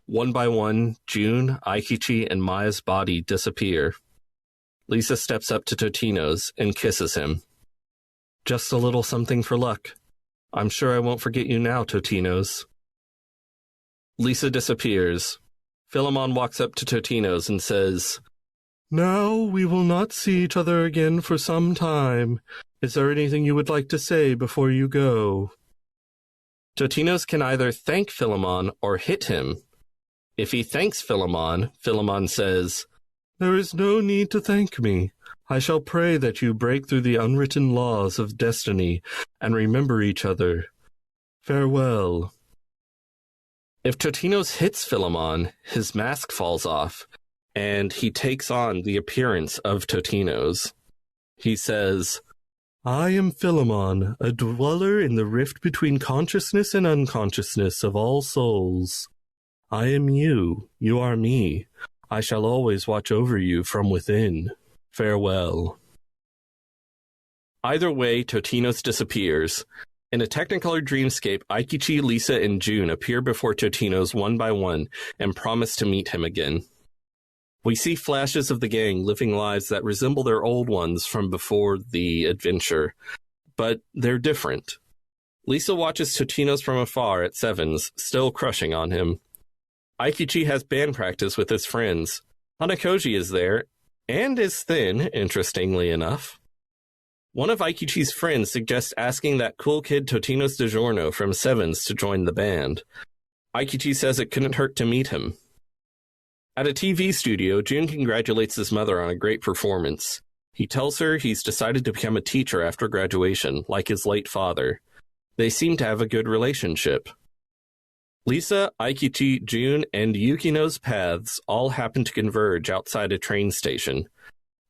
One by one, June, Aikichi, and Maia's body disappear. Lisa steps up to Totino's and kisses him. Just a little something for luck. I'm sure I won't forget you now, Totino's. Lisa disappears. Philemon walks up to Totino's and says, Now we will not see each other again for some time. Is there anything you would like to say before you go? Totino's can either thank Philemon or hit him. If he thanks Philemon, Philemon says, There is no need to thank me. I shall pray that you break through the unwritten laws of destiny and remember each other. Farewell. If Totino's hits Philemon, his mask falls off, and he takes on the appearance of Totino's. He says, I am Philemon, a dweller in the rift between consciousness and unconsciousness of all souls. I am you, you are me. I shall always watch over you from within. Farewell. Either way, Totino's disappears. In a Technicolor dreamscape, Aikichi, Lisa, and June appear before Totino's one by one and promise to meet him again. We see flashes of the gang living lives that resemble their old ones from before the adventure, but they're different. Lisa watches Totino's from afar at Sevens, still crushing on him. Aikichi has band practice with his friends. Hanakoji is there, and is thin, interestingly enough. One of Aikichi's friends suggests asking that cool kid Totino's DiGiorno from Sevens to join the band. Aikichi says it couldn't hurt to meet him. At a TV studio, Jun congratulates his mother on a great performance. He tells her he's decided to become a teacher after graduation, like his late father. They seem to have a good relationship. Lisa, Aikichi, Jun, and Yukino's paths all happen to converge outside a train station.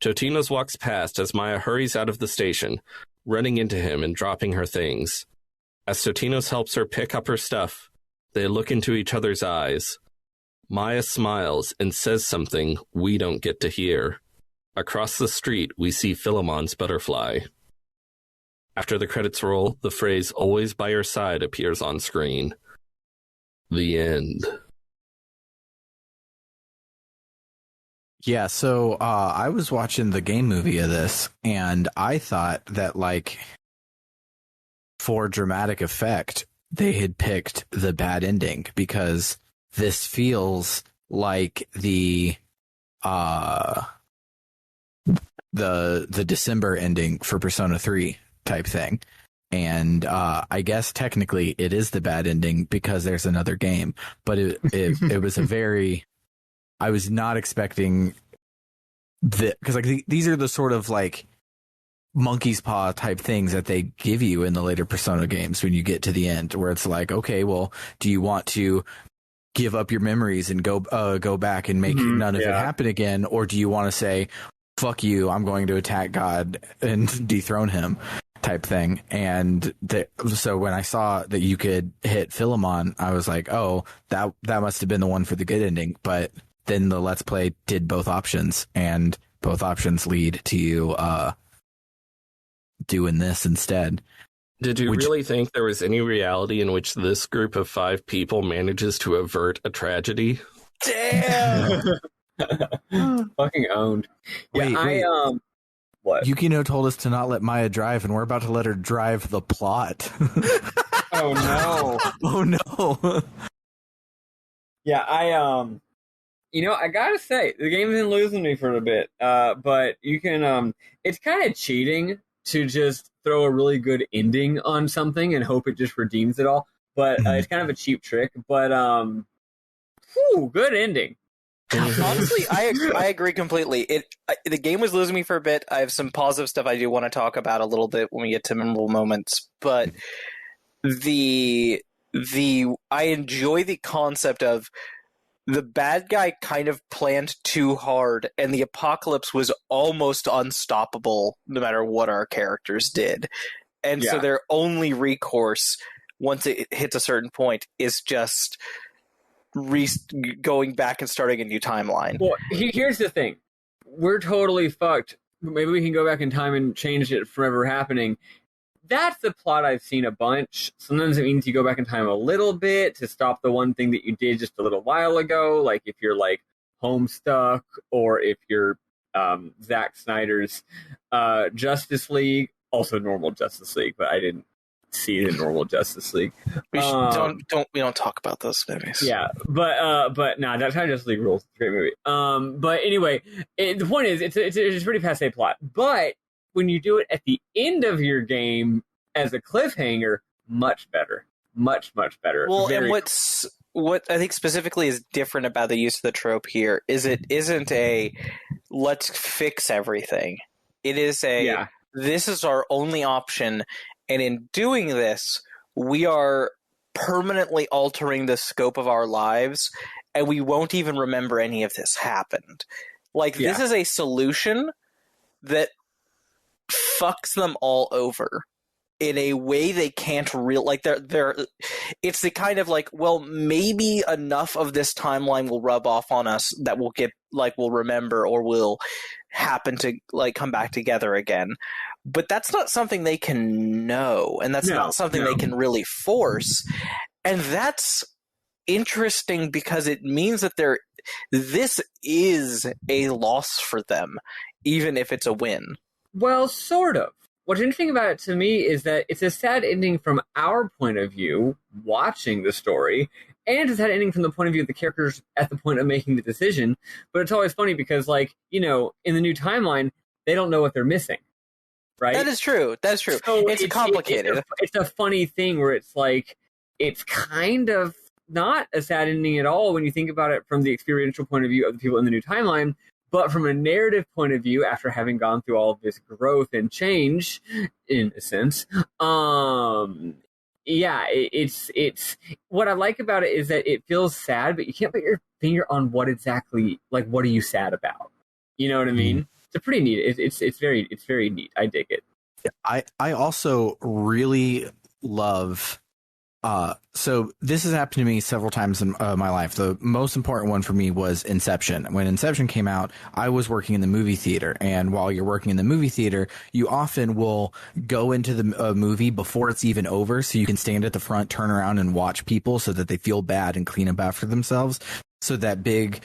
Totino's walks past as Maia hurries out of the station, running into him and dropping her things. As Totino's helps her pick up her stuff, they look into each other's eyes. Maia smiles and says something we don't get to hear. Across the street, we see Philemon's butterfly. After the credits roll, the phrase "always by your side" appears on screen. The end. Yeah, so I was watching the game movie of this, and I thought that, like, for dramatic effect, they had picked the bad ending, because this feels like the December ending for Persona 3 type thing. And I guess technically it is the bad ending because there's another game, but it was a very, I was not expecting that, because like these are the sort of like monkey's paw type things that they give you in the later Persona games when you get to the end, where it's like, okay, well, do you want to give up your memories and go back and make none of it happen again, or do you want to say, fuck you, I'm going to attack God and dethrone him? Type thing. And so when I saw that you could hit Philemon, I was like, oh, that must have been the one for the good ending. But then the Let's Play did both options, and both options lead to you doing this instead. Did you really think there was any reality in which this group of 5 people manages to avert a tragedy? Damn! Fucking owned. Wait. What? Yukino told us to not let Maya drive, and we're about to let her drive the plot. Oh no! Oh no! Yeah, I gotta say the game's been losing me for a bit. But you can it's kind of cheating to just throw a really good ending on something and hope it just redeems it all. But it's kind of a cheap trick. But good ending. Honestly, I agree completely. The game was losing me for a bit. I have some positive stuff I do want to talk about a little bit when we get to memorable moments, but I enjoy the concept of the bad guy kind of planned too hard, and the apocalypse was almost unstoppable no matter what our characters did. And so their only recourse, once it hits a certain point, is just going back and starting a new timeline. Well, here's the thing. We're totally fucked. Maybe we can go back in time and change it from ever happening. That's the plot I've seen a bunch. Sometimes it means you go back in time a little bit to stop the one thing that you did just a little while ago, like if you're like Homestuck, or if you're Zack Snyder's Justice League, also normal Justice League, but I didn't see the normal Justice League. We don't talk about those movies. Yeah, but that's how Justice League rules. It's a great movie. But anyway, the point is, it's a pretty passe plot. But when you do it at the end of your game as a cliffhanger, much better, much better. Well, and what I think specifically is different about the use of the trope here is it isn't a let's fix everything. It is this is our only option. And in doing this, we are permanently altering the scope of our lives, and we won't even remember any of this happened. This is a solution that fucks them all over in a way they can't it's the kind of maybe enough of this timeline will rub off on us that we'll get we'll remember or will happen to come back together again. But that's not something they can know, and that's not something they can really force. And that's interesting because it means that this is a loss for them, even if it's a win. Well, sort of. What's interesting about it to me is that it's a sad ending from our point of view, watching the story, and it's a sad ending from the point of view of the characters at the point of making the decision. But it's always funny because, in the new timeline, they don't know what they're missing. Right? That is true. So it's complicated. It's a funny thing where it's kind of not a sad ending at all when you think about it from the experiential point of view of the people in the new timeline, but from a narrative point of view, after having gone through all of this growth and change, in a sense, it's what I like about it is that it feels sad, but you can't put your finger on what exactly, what are you sad about? You know what I mean? It's pretty neat. It's very neat. I dig it. I also really love. So this has happened to me several times in my life. The most important one for me was Inception. When Inception came out, I was working in the movie theater, and while you're working in the movie theater, you often will go into the movie before it's even over, so you can stand at the front, turn around, and watch people so that they feel bad and clean up after themselves. So that big,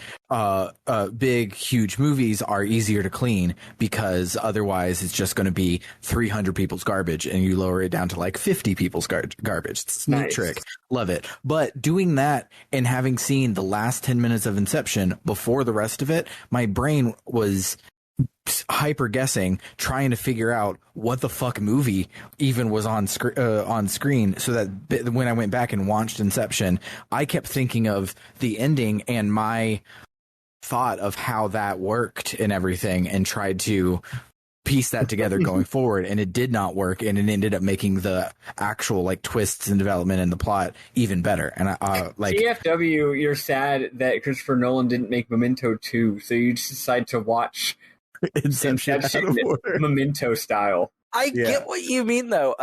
huge movies are easier to clean, because otherwise it's just going to be 300 people's garbage, and you lower it down to 50 people's garbage. It's a neat trick. Love it. But doing that and having seen the last 10 minutes of Inception before the rest of it, my brain was hyper guessing, trying to figure out what the fuck movie even was on screen, so that when I went back and watched Inception, I kept thinking of the ending and my thought of how that worked and everything, and tried to piece that together going forward, and it did not work, and it ended up making the actual twists and development in the plot even better. And CFW, you're sad that Christopher Nolan didn't make Memento 2, so you just decide to watch Inception Memento style. I get what you mean, though.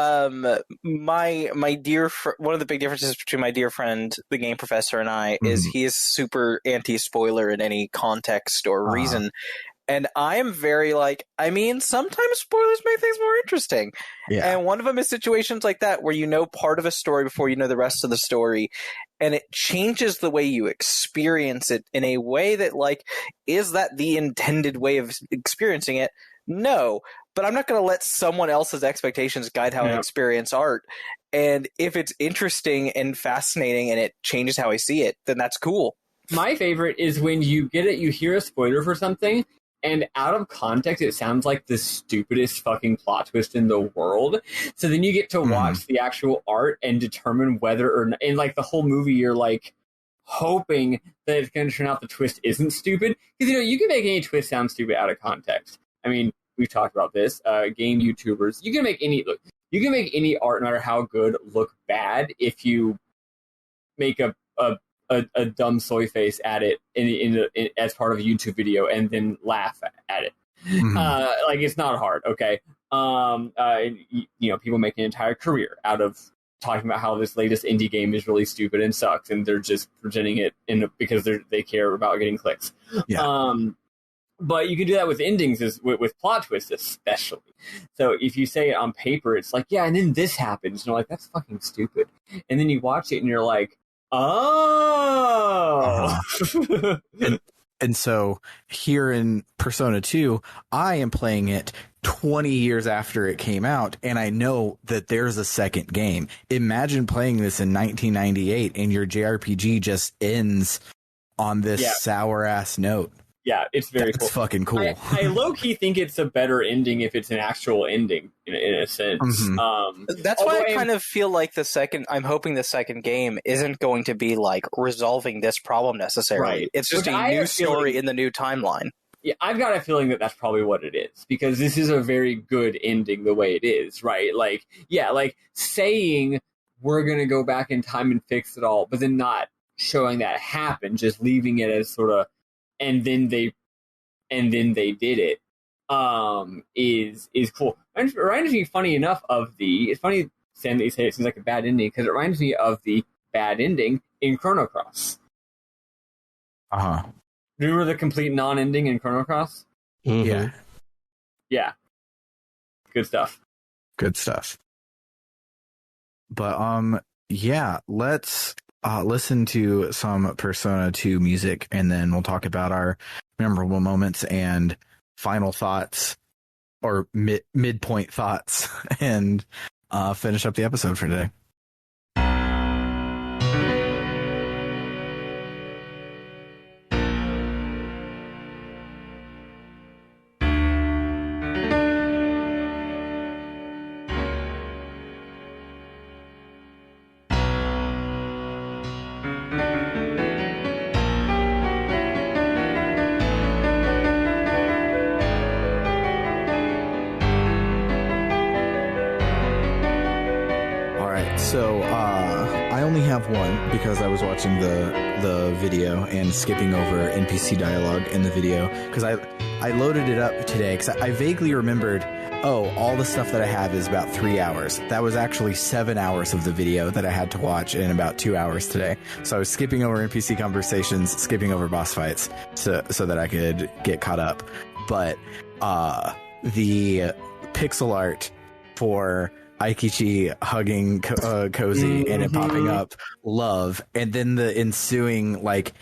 My dear one of the big differences between my dear friend, the game professor, and I is he is super anti-spoiler in any context or reason. And I am very sometimes spoilers make things more interesting. Yeah. And one of them is situations like that where you know part of a story before you know the rest of the story, and it changes the way you experience it in a way that is that the intended way of experiencing it? No, but I'm not going to let someone else's expectations guide how I experience art. And if it's interesting and fascinating and it changes how I see it, then that's cool. My favorite is when you hear a spoiler for something, and out of context, it sounds like the stupidest fucking plot twist in the world. So then you get to watch the actual art and determine whether or not, in like the whole movie, you're like hoping that it's going to turn out the twist isn't stupid. Because, you know, you can make any twist sound stupid out of context. I mean, we've talked about this. Game YouTubers, you can make any art, no matter how good, look bad if you make a dumb soy face at it in as part of a YouTube video and then laugh at it. Like, it's not hard, okay? You know, people make an entire career out of talking about how this latest indie game is really stupid and sucks, and they're just presenting it because they care about getting clicks. Yeah. But you can do that with endings, with plot twists especially. So if you say it on paper, it's like, yeah, and then this happens. And you're like, that's fucking stupid. And then you watch it and you're like, oh. And so here in Persona 2, I am playing it 20 years after it came out, and I know that there's a second game. Imagine playing this in 1998 and your JRPG just ends on this sour-ass note. Yeah, it's very cool. It's fucking cool. I low-key think it's a better ending if it's an actual ending, in a sense. That's why I kind of feel like I'm hoping the second game isn't going to be like resolving this problem necessarily. Right. It's just a new story in the new timeline. Yeah, I've got a feeling that that's probably what it is, because this is a very good ending the way it is, right? Like, yeah, like saying we're going to go back in time and fix it all, but then not showing that happen, just leaving it as sort of, and then they did it, is cool. It reminds me, funny enough, it's funny, Sam, that you say it seems like a bad ending, because it reminds me of the bad ending in Chrono Cross. Remember the complete non-ending in Chrono Cross? Yeah. Yeah. Good stuff. But, yeah, let's listen to some Persona 2 music, and then we'll talk about our memorable moments and final thoughts, or midpoint thoughts, and finish up the episode for today. So I only have one because I was watching the video and skipping over NPC dialogue in the video, because I loaded it up today because I vaguely remembered, all the stuff that I have is about 3 hours. That was actually 7 hours of the video that I had to watch in about 2 hours today. So I was skipping over NPC conversations, skipping over boss fights so that I could get caught up. But the pixel art for Aikichi hugging Cozy and it popping up love, and then the ensuing like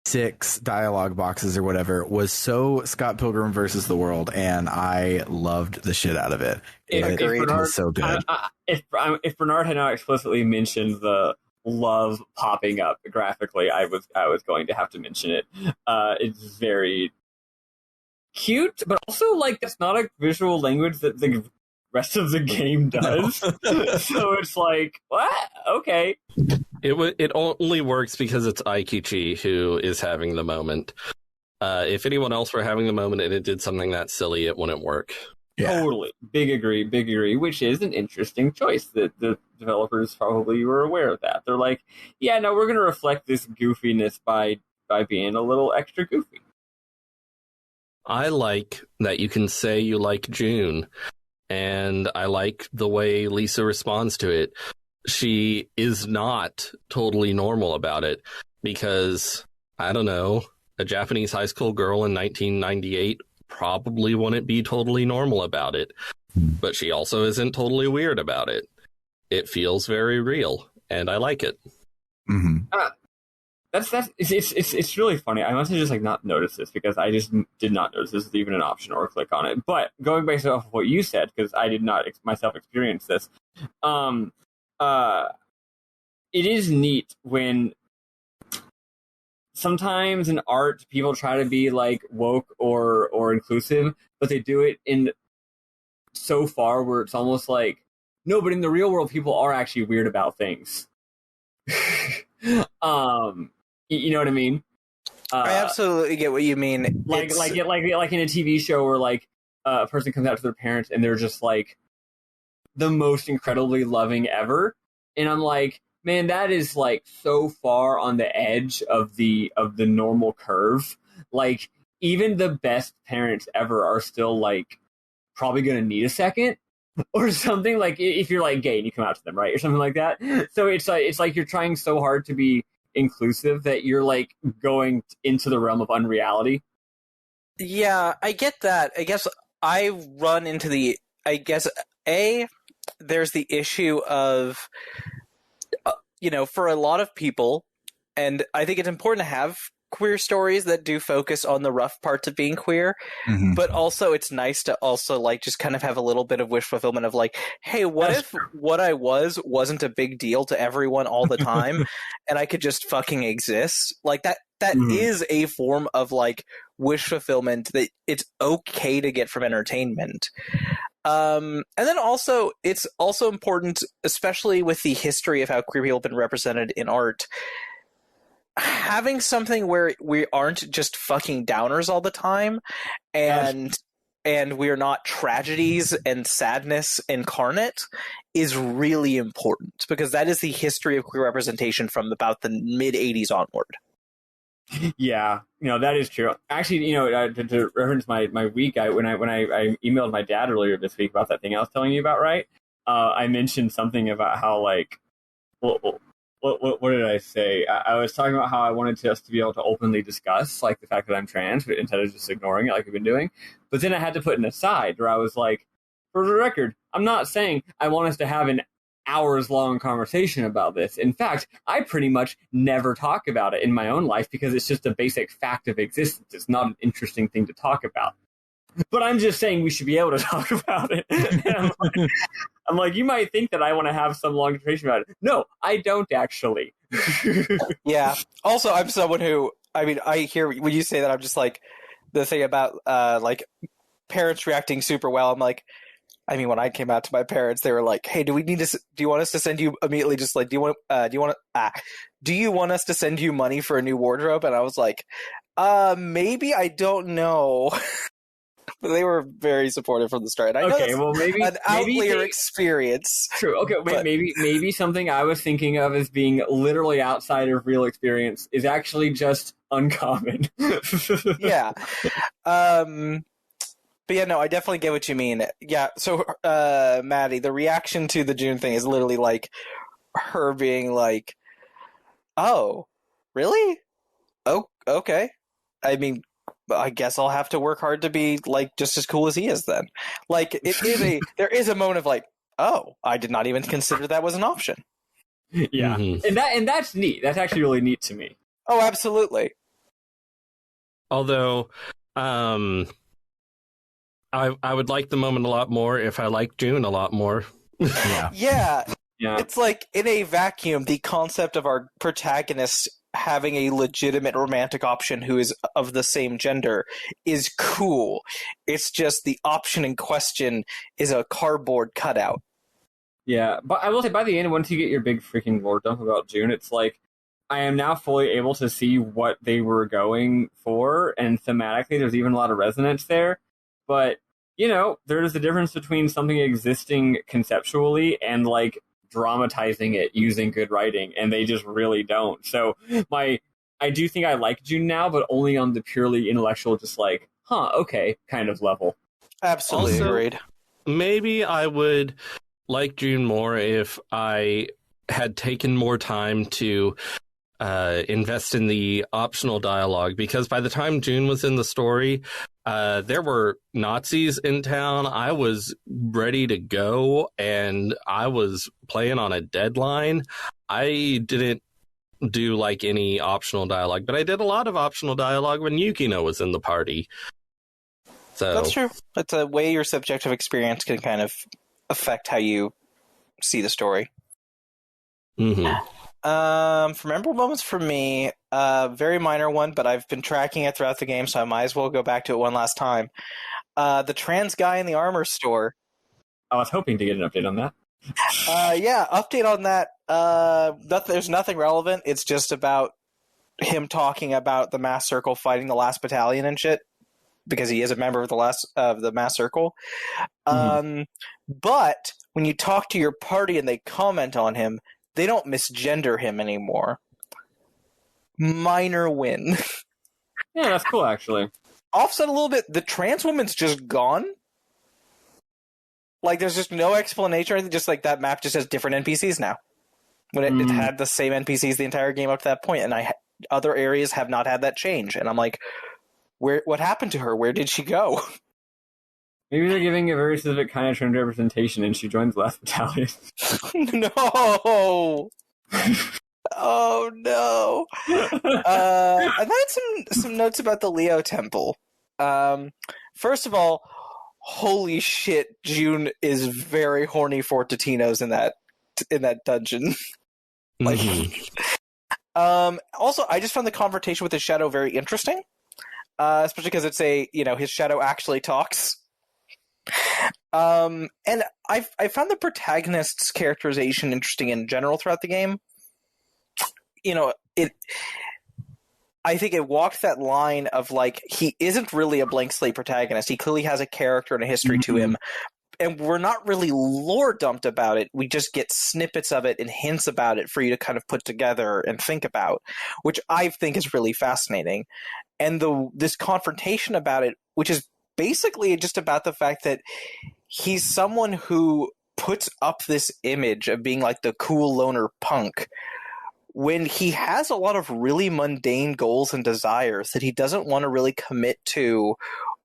6 dialogue boxes or whatever was so Scott Pilgrim versus the World, and I loved the shit out of it. It was so good. If Bernard had not explicitly mentioned the love popping up graphically, I was going to have to mention it. It's very cute, but also like that's not a visual language that the rest of the game does. So it's like, what? Okay. It only works because it's Aikichi who is having the moment. If anyone else were having the moment and it did something that silly, it wouldn't work. Yeah. Totally. Big agree, which is an interesting choice that the developers probably were aware of that. They're like, yeah, no, we're going to reflect this goofiness by being a little extra goofy. I like that you can say you like June, and I like the way Lisa responds to it. She is not totally normal about it because, I don't know, a Japanese high school girl in 1998 probably wouldn't be totally normal about it, but she also isn't totally weird about it. It feels very real, and I like it. Mm-hmm. it's really funny. I must have just like not noticed this because I just did not notice this was even an option or click on it. But going based off of what you said, because I did not myself experience this, it is neat when sometimes in art people try to be like woke or inclusive, but they do it in so far where it's almost like no, but in the real world people are actually weird about things. You know what I mean? I absolutely get what you mean. Like in a TV show where like a person comes out to their parents and they're just like the most incredibly loving ever, and I'm like, man, that is like so far on the edge of the normal curve. Like even the best parents ever are still like probably gonna need a second or something. Like if you're like gay and you come out to them, right, or something like that. So it's like you're trying so hard to be inclusive that you're like going into the realm of unreality. Yeah, I get that. I guess I run into there's the issue of for a lot of people, and I think it's important to have queer stories that do focus on the rough parts of being queer, but also it's nice to also like just kind of have a little bit of wish fulfillment of like, hey, what if what I wasn't a big deal to everyone all the time and I could just fucking exist? Like that is a form of like wish fulfillment that it's okay to get from entertainment. And then also, it's also important, especially with the history of how queer people have been represented in art, having something where we aren't just fucking downers all the time, and we're not tragedies and sadness incarnate, is really important, because that is the history of queer representation from about the mid-'80s onward. Yeah, that is true. Actually, to reference my week, when I emailed my dad earlier this week about that thing I was telling you about, right? I mentioned something about how like, what did I say? I was talking about how I wanted us to be able to openly discuss like the fact that I'm trans instead of just ignoring it like we've been doing. But then I had to put an aside where I was like, for the record, I'm not saying I want us to have an hours-long conversation about this. In fact, I pretty much never talk about it in my own life because it's just a basic fact of existence. It's not an interesting thing to talk about. But I'm just saying we should be able to talk about it. And I'm like, you might think that I want to have some long conversation about it. No, I don't actually. Yeah. Also, I'm someone who, I hear when you say that, I'm just like, the thing about like parents reacting super well, I'm like, when I came out to my parents, they were like, "Hey, do you want us to send you immediately? Just like, do you want us to send you money for a new wardrobe?" And I was like, maybe, I don't know. But they were very supportive from the start. And I know maybe an outlier experience. True. Okay, but maybe something I was thinking of as being literally outside of real experience is actually just uncommon. Yeah. But yeah, no, I definitely get what you mean. Yeah, so Maddie, the reaction to the June thing is literally like her being like, "Oh, really? Oh, okay. I guess I'll have to work hard to be like just as cool as he is then." Like there is a moment of like, "Oh, I did not even consider that was an option." Yeah. And that's neat. That's actually really neat to me. Oh, absolutely. Although I would like the moment a lot more if I liked June a lot more. Yeah. It's like, in a vacuum, the concept of our protagonist having a legitimate romantic option who is of the same gender is cool. It's just the option in question is a cardboard cutout. Yeah, but I will say by the end, once you get your big freaking lore dump about June, it's like, I am now fully able to see what they were going for, and thematically there's even a lot of resonance there. But, there's a difference between something existing conceptually and, like, dramatizing it using good writing, and they just really don't. So, I do think I like June now, but only on the purely intellectual, just like, okay, kind of level. Absolutely agreed. Maybe I would like June more if I had taken more time to invest in the optional dialogue, because by the time June was in the story, there were Nazis in town. I was ready to go, and I was playing on a deadline. I didn't do like any optional dialogue, but I did a lot of optional dialogue when Yukino was in the party. So That's true. It's a way your subjective experience can kind of affect how you see the story. Mm-hmm. For memorable moments for me, very minor one, but I've been tracking it throughout the game, so I might as well go back to it one last time. The trans guy in the armor store. I was hoping to get an update on that. Yeah, update on that. There's nothing relevant. It's just about him talking about the Mass Circle fighting the last battalion and shit, because he is a member of the Mass Circle. But when you talk to your party and they comment on him, they don't misgender him anymore. Minor win. Yeah, that's cool, actually. Offset a little bit, the trans woman's just gone. Like, there's just no explanation or anything, just like that map just has different NPCs now. When it had the same NPCs the entire game up to that point, and other areas have not had that change. And I'm like, what happened to her? Where did she go? Maybe they're giving a very specific kind of trans representation, and she joins the last battalion. No! Oh, no. And then some notes about the Leo Temple. First of all, holy shit, June is very horny for Totino's in that dungeon. Like, also, I just found the confrontation with his shadow very interesting, especially because it's his shadow actually talks. And I found the protagonist's characterization interesting in general throughout the game. I think it walked that line of, like, he isn't really a blank slate protagonist. He clearly has a character and a history to him. And we're not really lore dumped about it. We just get snippets of it and hints about it for you to kind of put together and think about, which I think is really fascinating. And this confrontation about it, which is basically just about the fact that he's someone who puts up this image of being like the cool loner punk when he has a lot of really mundane goals and desires that he doesn't want to really commit to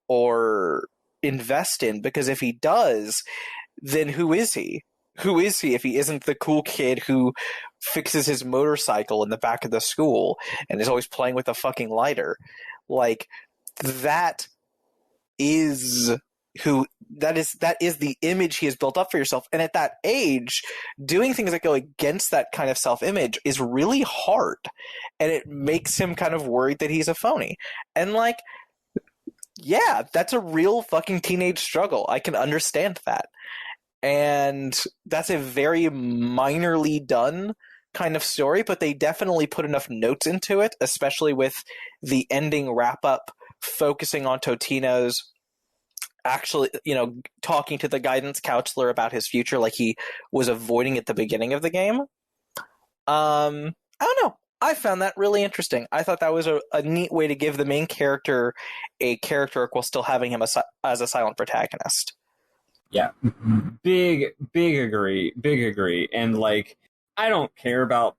or invest in, because if he does, then who is he? Who is he if he isn't the cool kid who fixes his motorcycle in the back of the school and is always playing with a fucking lighter? Like, that is the image he has built up for yourself. And at that age, doing things that go against that kind of self-image is really hard. And it makes him kind of worried that he's a phony. And, like, yeah, that's a real fucking teenage struggle. I can understand that. And that's a very minorly done kind of story, but they definitely put enough notes into it, especially with the ending wrap-up focusing on Totino's actually, talking to the guidance counselor about his future like he was avoiding at the beginning of the game. I don't know. I found that really interesting. I thought that was a neat way to give the main character a character arc while still having him as a silent protagonist. Yeah. Big agree. And, like, I don't care about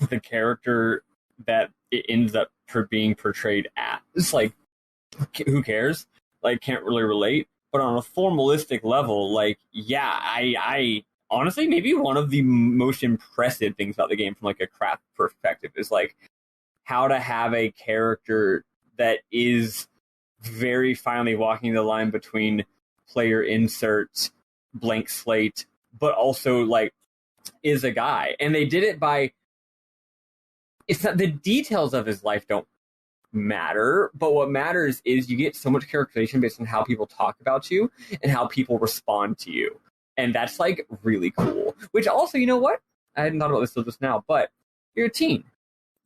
the character that it ends up being portrayed as. It's like, who cares? Like, can't really relate. But on a formalistic level, like, yeah, I honestly, maybe one of the most impressive things about the game from, like, a craft perspective is, like, how to have a character that is very finely walking the line between player insert, blank slate, but also, like, is a guy. And they did it by, it's not, the details of his life don't matter, but what matters is you get so much characterization based on how people talk about you and how people respond to you. And that's, like, really cool. Which also, you know what? I hadn't thought about this till just now, but you're a teen.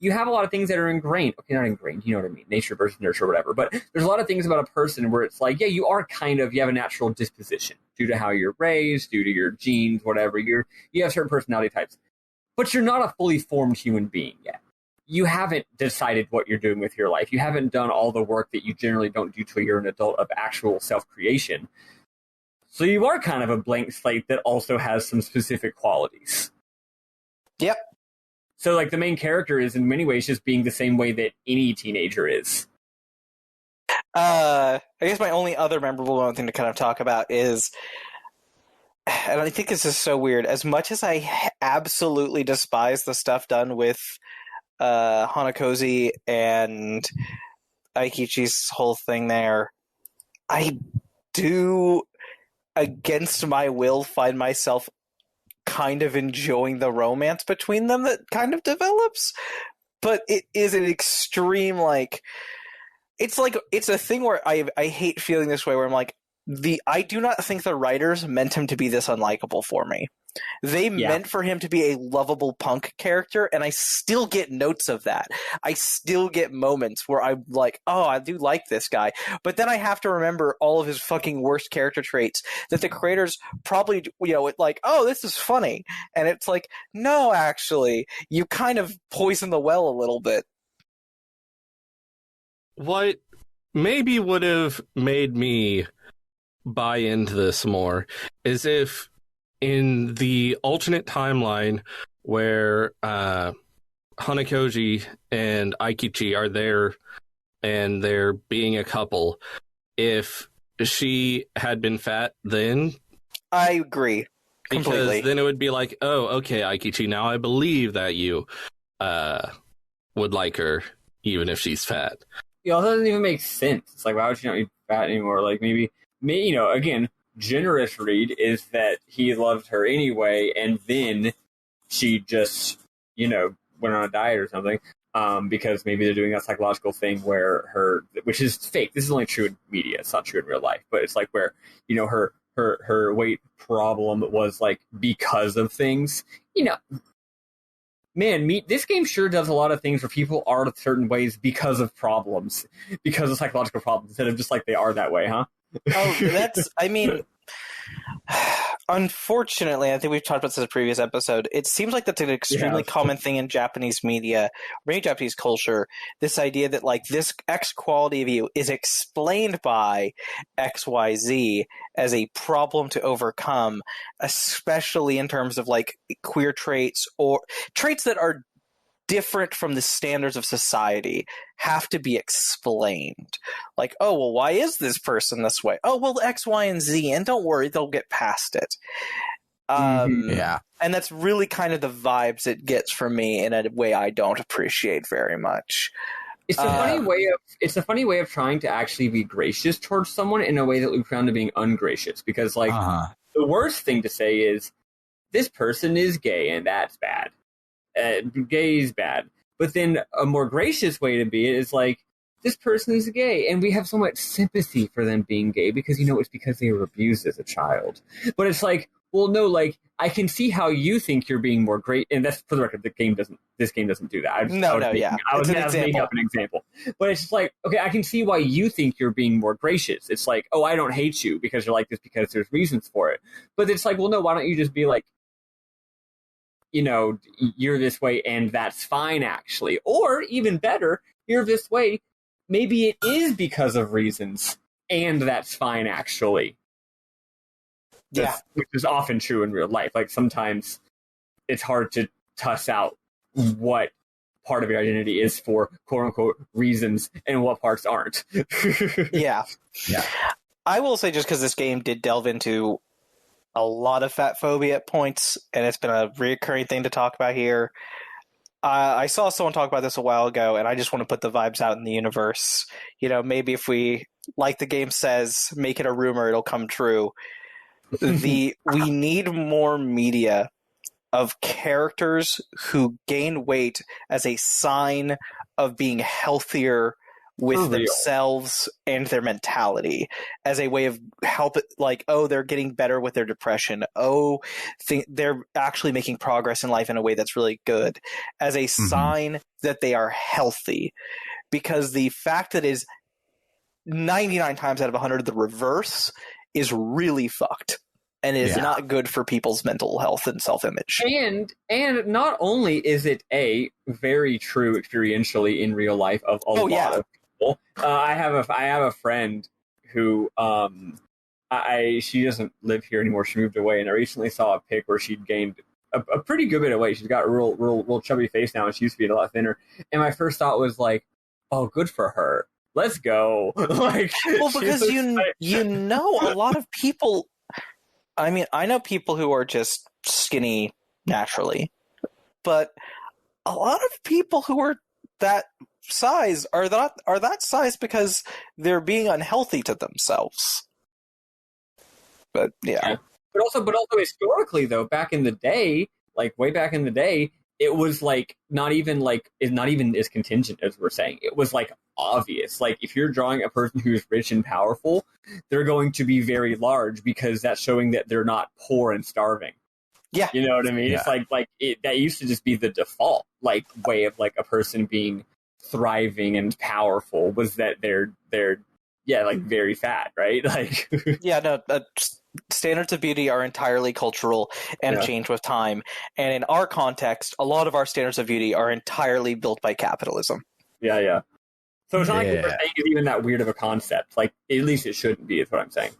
You have a lot of things that are ingrained. Okay, not ingrained, you know what I mean. Nature versus nurture, whatever. But there's a lot of things about a person where it's like, yeah, you have a natural disposition due to how you're raised, due to your genes, whatever. You have certain personality types. But you're not a fully formed human being yet. You haven't decided what you're doing with your life. You haven't done all the work that you generally don't do till you're an adult of actual self-creation. So you are kind of a blank slate that also has some specific qualities. Yep. So, like, the main character is in many ways just being the same way that any teenager is. I guess my only other memorable thing to kind of talk about is, and I think this is so weird, as much as I absolutely despise the stuff done with Hanakoshi and Aikichi's whole thing there, I do, against my will, find myself kind of enjoying the romance between them that kind of develops. But it is an extreme, like, it's a thing where I hate feeling this way, where I'm like, I do not think the writers meant him to be this unlikable for me. They meant for him to be a lovable punk character, and I still get notes of that. I still get moments where I'm like, oh, I do like this guy. But then I have to remember all of his fucking worst character traits that the creators probably, like, oh, this is funny. And it's like, no, actually, you kind of poison the well a little bit. What maybe would have made me buy into this more is if in the alternate timeline where Hanakoshi and Aikichi are there and they're being a couple, if she had been fat then... I agree. Completely. Because then it would be like, oh, okay, Aikichi, now I believe that you would like her even if she's fat. It also doesn't even make sense. It's like, why would she not be fat anymore? Like, maybe, again, generous read is that he loved her anyway, and then she just, went on a diet or something, because maybe they're doing a psychological thing where which is fake. This is only true in media. It's not true in real life, but it's like where, her weight problem was like because of things, Man, this game sure does a lot of things where people are certain ways because of problems, because of psychological problems, instead of just like they are that way, huh? Oh, unfortunately, I think we've talked about this in a previous episode, it seems like that's an extremely common thing in Japanese media, maybe Japanese culture, this idea that, like, this X quality of you is explained by XYZ as a problem to overcome, especially in terms of, like, queer traits or traits that are different from the standards of society have to be explained. Like, oh, well, why is this person this way? Oh, well, X, Y, and Z, and don't worry, they'll get past it. Yeah. And that's really kind of the vibes it gets from me in a way I don't appreciate very much. It's a funny way of trying to actually be gracious towards someone in a way that we found to being ungracious. Because, like, the worst thing to say is, this person is gay, and that's bad. Gay is bad. But then a more gracious way to be it is like, this person is gay, and we have so much sympathy for them being gay because, it's because they were abused as a child. But it's like, well, no, like, I can see how you think you're being more great, and that's, for the record, this game doesn't do that. I was making up an example. But it's just like, okay, I can see why you think you're being more gracious. It's like, oh, I don't hate you because you're like this because there's reasons for it. But it's like, well, no, why don't you just be like, you're this way and that's fine, actually. Or, even better, you're this way, maybe it is because of reasons, and that's fine, actually. Which is often true in real life. Like, sometimes it's hard to suss out what part of your identity is for quote-unquote reasons and what parts aren't. Yeah. I will say, just because this game did delve into a lot of fat phobia at points, and it's been a reoccurring thing to talk about here. I saw someone talk about this a while ago, and I just want to put the vibes out in the universe. Maybe if we, like the game says, make it a rumor, it'll come true. We need more media of characters who gain weight as a sign of being healthier with themselves and their mentality, as a way of like, oh, they're getting better with their depression. Oh, they're actually making progress in life in a way that's really good, as a sign that they are healthy. Because the fact that is 99 times out of 100 the reverse is really fucked. And it is not good for people's mental health and self-image. And not only is it very true experientially in real life of a lot of people. I have a friend who she doesn't live here anymore. She moved away, and I recently saw a pic where she'd gained a pretty good bit of weight. She's got a real chubby face now, and she used to be a lot thinner. And my first thought was like, oh, good for her. Let's go. Like, well, because a lot of people. I mean, I know people who are just skinny naturally, but a lot of people who are that size are that size because they're being unhealthy to themselves. But yeah. But also historically though, back in the day, like way back in the day, it was like not even as contingent as we're saying. It was like obvious. Like if you're drawing a person who's rich and powerful, they're going to be very large because that's showing that they're not poor and starving. Yeah. You know what I mean? Yeah. It's that used to just be the default like way of like a person being thriving and powerful was that they're like very fat, right? Like Yeah, no, standards of beauty are entirely cultural and change with time. And in our context, a lot of our standards of beauty are entirely built by capitalism. yeah. So it's not like what we're saying is even that weird of a concept. Like at least it shouldn't be, is what I'm saying.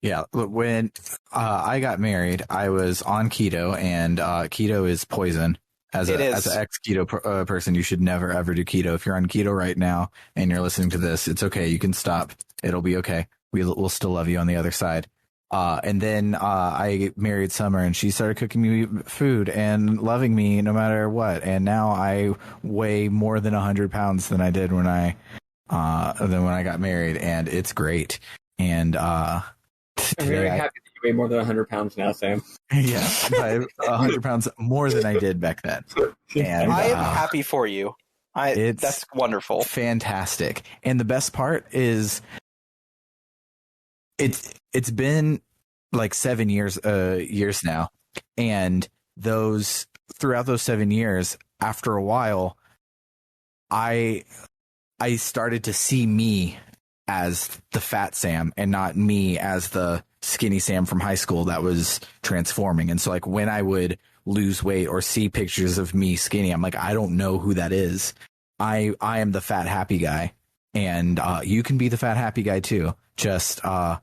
Yeah, when I got married, I was on keto, and keto is poison. As an ex-keto person, you should never, ever do keto. If you're on keto right now and you're listening to this, it's okay. You can stop. It'll be okay. We'll still love you on the other side. And then I married Summer, and she started cooking me food and loving me no matter what. And now I weigh more than 100 pounds than I did when I got married, and it's great. And I'm very happy that you weigh more than 100 pounds now, Sam. Yeah, 100 pounds more than I did back then. And I am happy for you. That's wonderful. Fantastic. And the best part is it's been like 7 years now. And throughout those 7 years, after a while, I started to see me as the fat Sam and not me as the skinny Sam from high school that was transforming. And so like when I would lose weight or see pictures of me skinny, I'm like, I don't know who that is. I am the fat happy guy, and you can be the fat happy guy too. Just love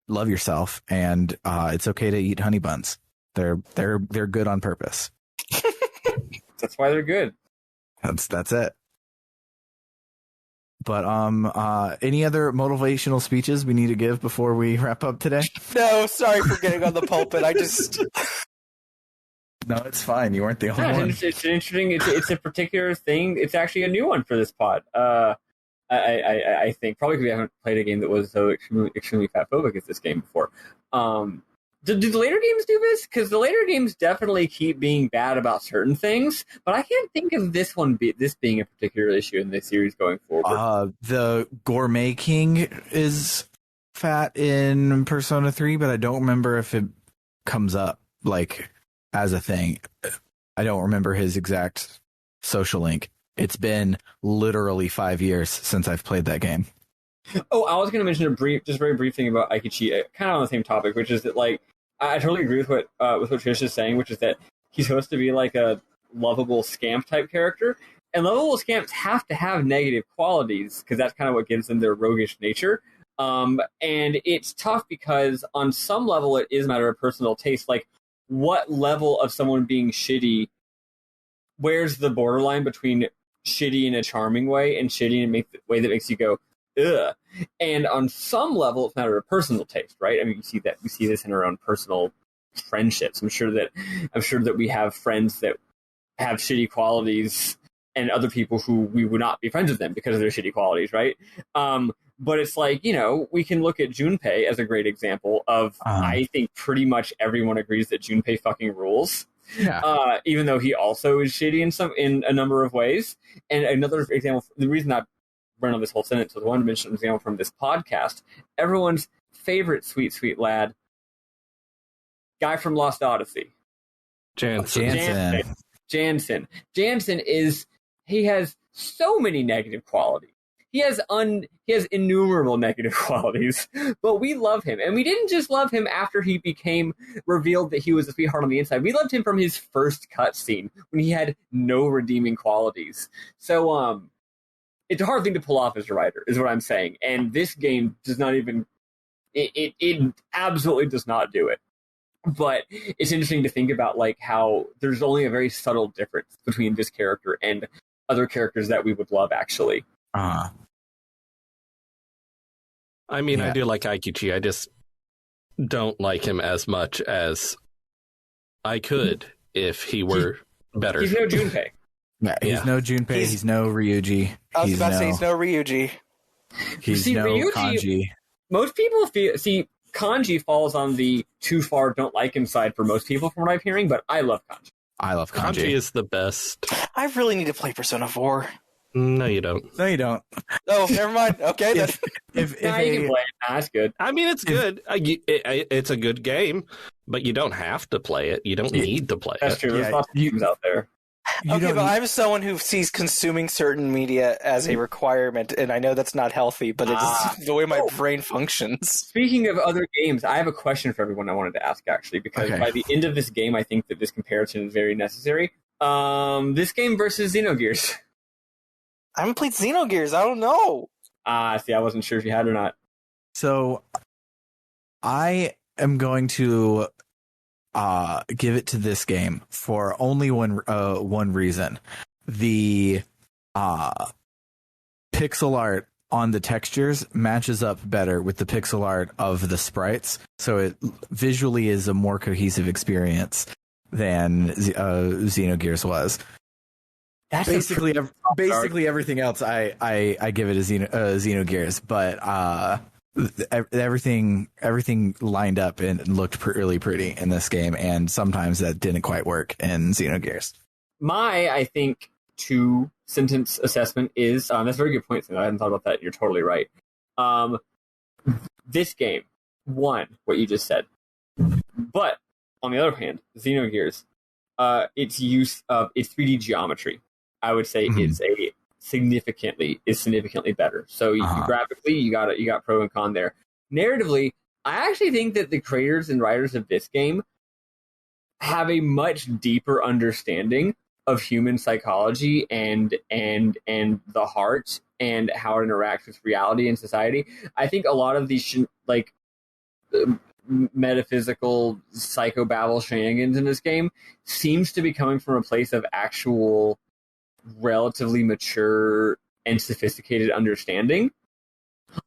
yourself, and it's okay to eat honey buns. They're good on purpose. That's why they're good. That's it. But any other motivational speeches we need to give before we wrap up today? No, sorry for getting on the pulpit. No, it's fine. You weren't the only one. It's interesting. It's a particular thing. It's actually a new one for this pod. I think probably because we haven't played a game that was so extremely fatphobic as this game before. Do the later games do this? Because the later games definitely keep being bad about certain things, but I can't think of this being a particular issue in this series going forward. The Gourmet King is fat in Persona 3, but I don't remember if it comes up like as a thing. I don't remember his exact social link. It's been literally 5 years since I've played that game. Oh, I was going to mention very brief thing about Aikichi, kind of on the same topic, which is that like I totally agree with what Trish is saying, which is that he's supposed to be like a lovable scamp type character, and lovable scamps have to have negative qualities because that's kind of what gives them their roguish nature. And it's tough because on some level it is a matter of personal taste. Like, what level of someone being shitty? Where's the borderline between shitty in a charming way and shitty in a way that makes you go, ugh? And on some level, it's a matter of personal taste, right? I mean, we see this in our own personal friendships. I'm sure that we have friends that have shitty qualities and other people who we would not be friends with them because of their shitty qualities, right? But it's like, we can look at Junpei as a great example of, I think pretty much everyone agrees that Junpei fucking rules. Yeah. Even though he also is shitty in a number of ways. And another example, the reason I run on this whole sentence was I wanted to mention an example from this podcast. Everyone's favorite sweet, sweet lad, guy from Lost Odyssey. Jansen. He has so many negative qualities. He has innumerable negative qualities, but we love him. And we didn't just love him after he became revealed that he was a sweetheart on the inside. We loved him from his first cutscene when he had no redeeming qualities. So, it's a hard thing to pull off as a writer, is what I'm saying. And this game does not even, it absolutely does not do it. But it's interesting to think about like how there's only a very subtle difference between this character and other characters that we would love, actually. I mean, I do like Aikichi. I just don't like him as much as I could if he were better. He's no Junpei. Yeah, he's no Junpei. He's no Ryuji. I was about to say he's no Ryuji. He's no Ryuji, Kanji. Most people see Kanji falls on the too far don't like him side for most people, from what I'm hearing. But I love Kanji. I love Kanji. Kanji is the best. I really need to play Persona 4. No, you don't. No, you don't. Oh, never mind. Okay, then. If Nah, you can play it. Nah, that's good. I mean, it's good. It's a good game, but you don't have to play it. You don't need to play That's it. true. There's Yeah, lots of games out there. Okay, but I'm someone who sees consuming certain media as a requirement, and I know that's not healthy, but it's the way my brain functions. Speaking of other games, I have a question for everyone I wanted to ask, actually, because by the end of this game, I think that this comparison is very necessary. This game versus Xenogears. I haven't played Xenogears. I don't know. See, I wasn't sure if you had or not. So I am going to give it to this game for only one reason. The pixel art on the textures matches up better with the pixel art of the sprites, so it visually is a more cohesive experience than Xenogears was. That's Basically everything else I give it a Xenogears, but everything lined up and looked really pretty in this game, and sometimes that didn't quite work in Xenogears. My, I think, 2-sentence assessment is that's a very good point. I hadn't thought about that. You're totally right. This game won what you just said, but on the other hand, Xenogears, its use of its 3D geometry, I would say, is significantly better. So graphically, you got pro and con there. Narratively, I actually think that the creators and writers of this game have a much deeper understanding of human psychology and the heart and how it interacts with reality and society. I think a lot of these metaphysical psychobabble shenanigans in this game seems to be coming from a place of actual relatively mature and sophisticated understanding.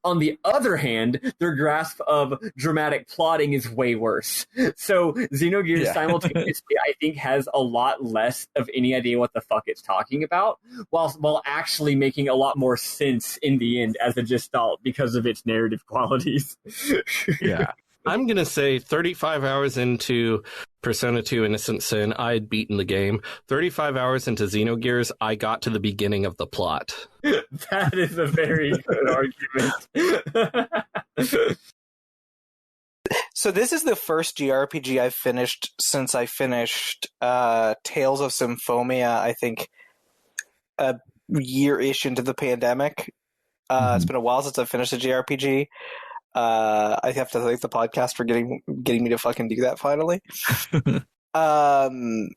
On the other hand, their grasp of dramatic plotting is way worse. So Xenogears simultaneously, I think, has a lot less of any idea what the fuck it's talking about, while actually making a lot more sense in the end as a gestalt because of its narrative qualities. Yeah. I'm going to say 35 hours into Persona 2 Innocent Sin, I had beaten the game. 35 hours into Xenogears, I got to the beginning of the plot. That is a very good argument. So this is the first JRPG I've finished since I finished Tales of Symphonia, I think, a year-ish into the pandemic. It's been a while since I've finished a JRPG. I have to thank the podcast for getting me to fucking do that finally. And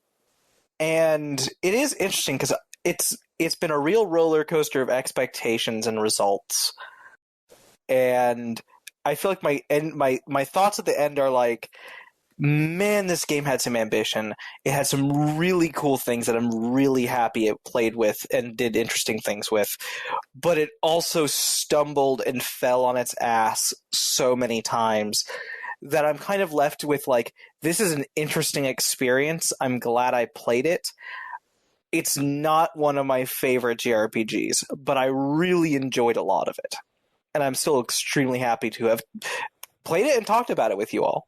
it is interesting because it's been a real roller coaster of expectations and results. And I feel like my thoughts at the end are like, man, this game had some ambition. It had some really cool things that I'm really happy it played with and did interesting things with. But it also stumbled and fell on its ass so many times that I'm kind of left with like, this is an interesting experience. I'm glad I played it. It's not one of my favorite JRPGs, but I really enjoyed a lot of it. And I'm still extremely happy to have played it and talked about it with you all.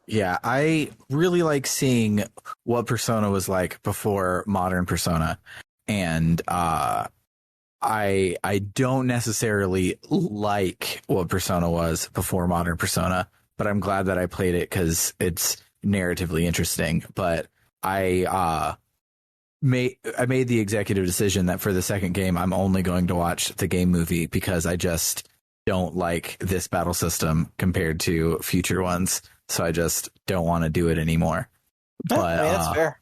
Yeah, I really like seeing what Persona was like before modern Persona, and I don't necessarily like what Persona was before modern Persona, but I'm glad that I played it because it's narratively interesting. But I made the executive decision that for the second game, I'm only going to watch the game movie because I just don't like this battle system compared to future ones. So I just don't want to do it anymore. But that's fair.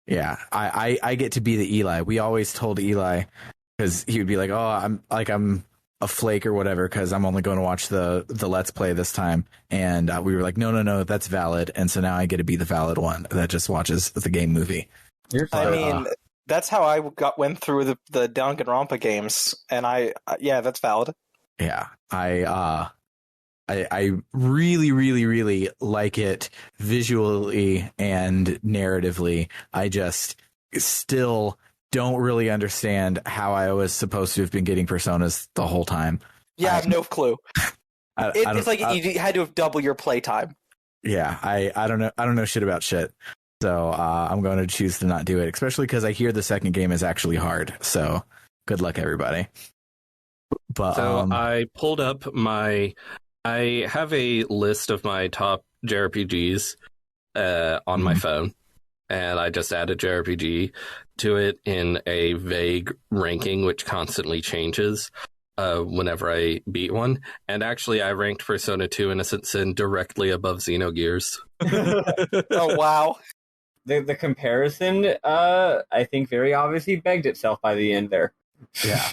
Yeah, I get to be the Eli. We always told Eli, because he would be like, "Oh, I'm a flake or whatever," because I'm only going to watch the Let's Play this time. And we were like, no, that's valid. And so now I get to be the valid one that just watches the game movie. I mean, that's how I went through the Danganronpa games, and that's valid. Yeah, I really, really, really like it visually and narratively. I just still don't really understand how I was supposed to have been getting personas the whole time. Yeah, I have no clue. It's like you had to have double your playtime. Yeah, I don't know. I don't know shit about shit. So I'm going to choose to not do it, especially because I hear the second game is actually hard. So good luck, everybody. But so I pulled up I have a list of my top JRPGs on my phone, and I just added JRPG to it in a vague ranking, which constantly changes whenever I beat one. And actually, I ranked Persona 2 Innocent Sin directly above Xenogears. Oh, wow. The comparison, I think, very obviously begged itself by the end there. Yeah.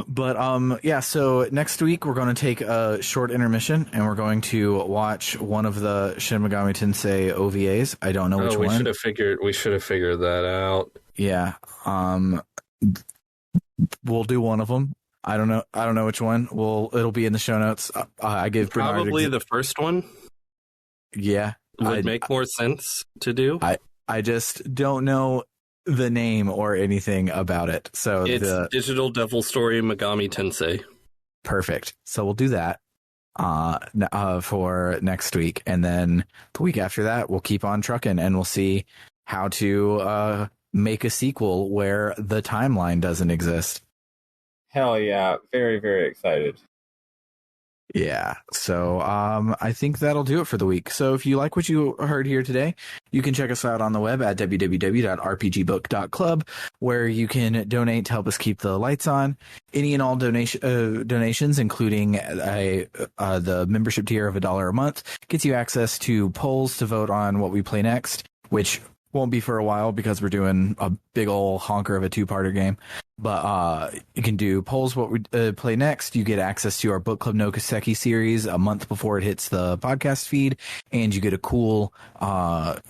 But yeah, so next week we're going to take a short intermission and we're going to watch one of the Shin Megami Tensei OVAs. I don't know which one. We should have figured that out. Yeah. We'll do one of them. I don't know which one. It'll be in the show notes. I give probably the first one. Yeah. Would make more sense to do. I just don't know the name or anything about it. So it's Digital Devil Story Megami Tensei. Perfect. So we'll do that for next week. And then the week after that, we'll keep on trucking and we'll see how to make a sequel where the timeline doesn't exist. Hell yeah. Very, very excited. Yeah, so I think that'll do it for the week. So if you like what you heard here today, you can check us out on the web at www.rpgbook.club, where you can donate to help us keep the lights on. Any and all donations, including the membership tier of $1 a month, gets you access to polls to vote on what we play next, which won't be for a while because we're doing a big ol' honker of a two-parter game. But you can do polls what we play next. You get access to our Book Club no Kaseki series a month before it hits the podcast feed, and you get a cool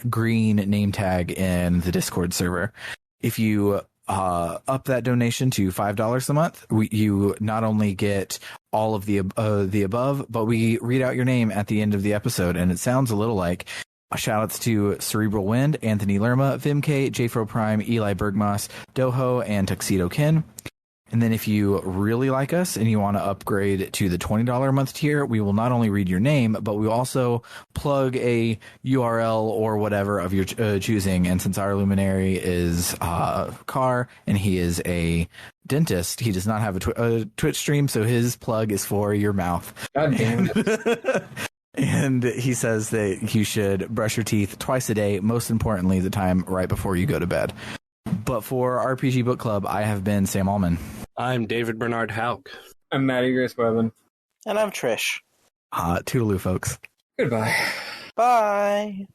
green name tag in the Discord server. If you up that donation to $5 a month, you not only get all of the above, but we read out your name at the end of the episode, and it sounds a little like shout-outs to Cerebral Wind, Anthony Lerma, Vimk, Jfro Prime, Eli Bergmas, Doho, and Tuxedo Ken. And then if you really like us and you want to upgrade to the $20 a month tier, we will not only read your name, but we will also plug a URL or whatever of your choosing. And since our luminary is Carr and he is a dentist, he does not have a Twitch stream, so his plug is for your mouth. God damn it. And he says that you should brush your teeth twice a day, most importantly, the time right before you go to bed. But for RPG Book Club, I have been Sam Allman. I'm David Bernard Hauk. I'm Maddie Grace Webben. And I'm Trish. Toodaloo, folks. Goodbye. Bye.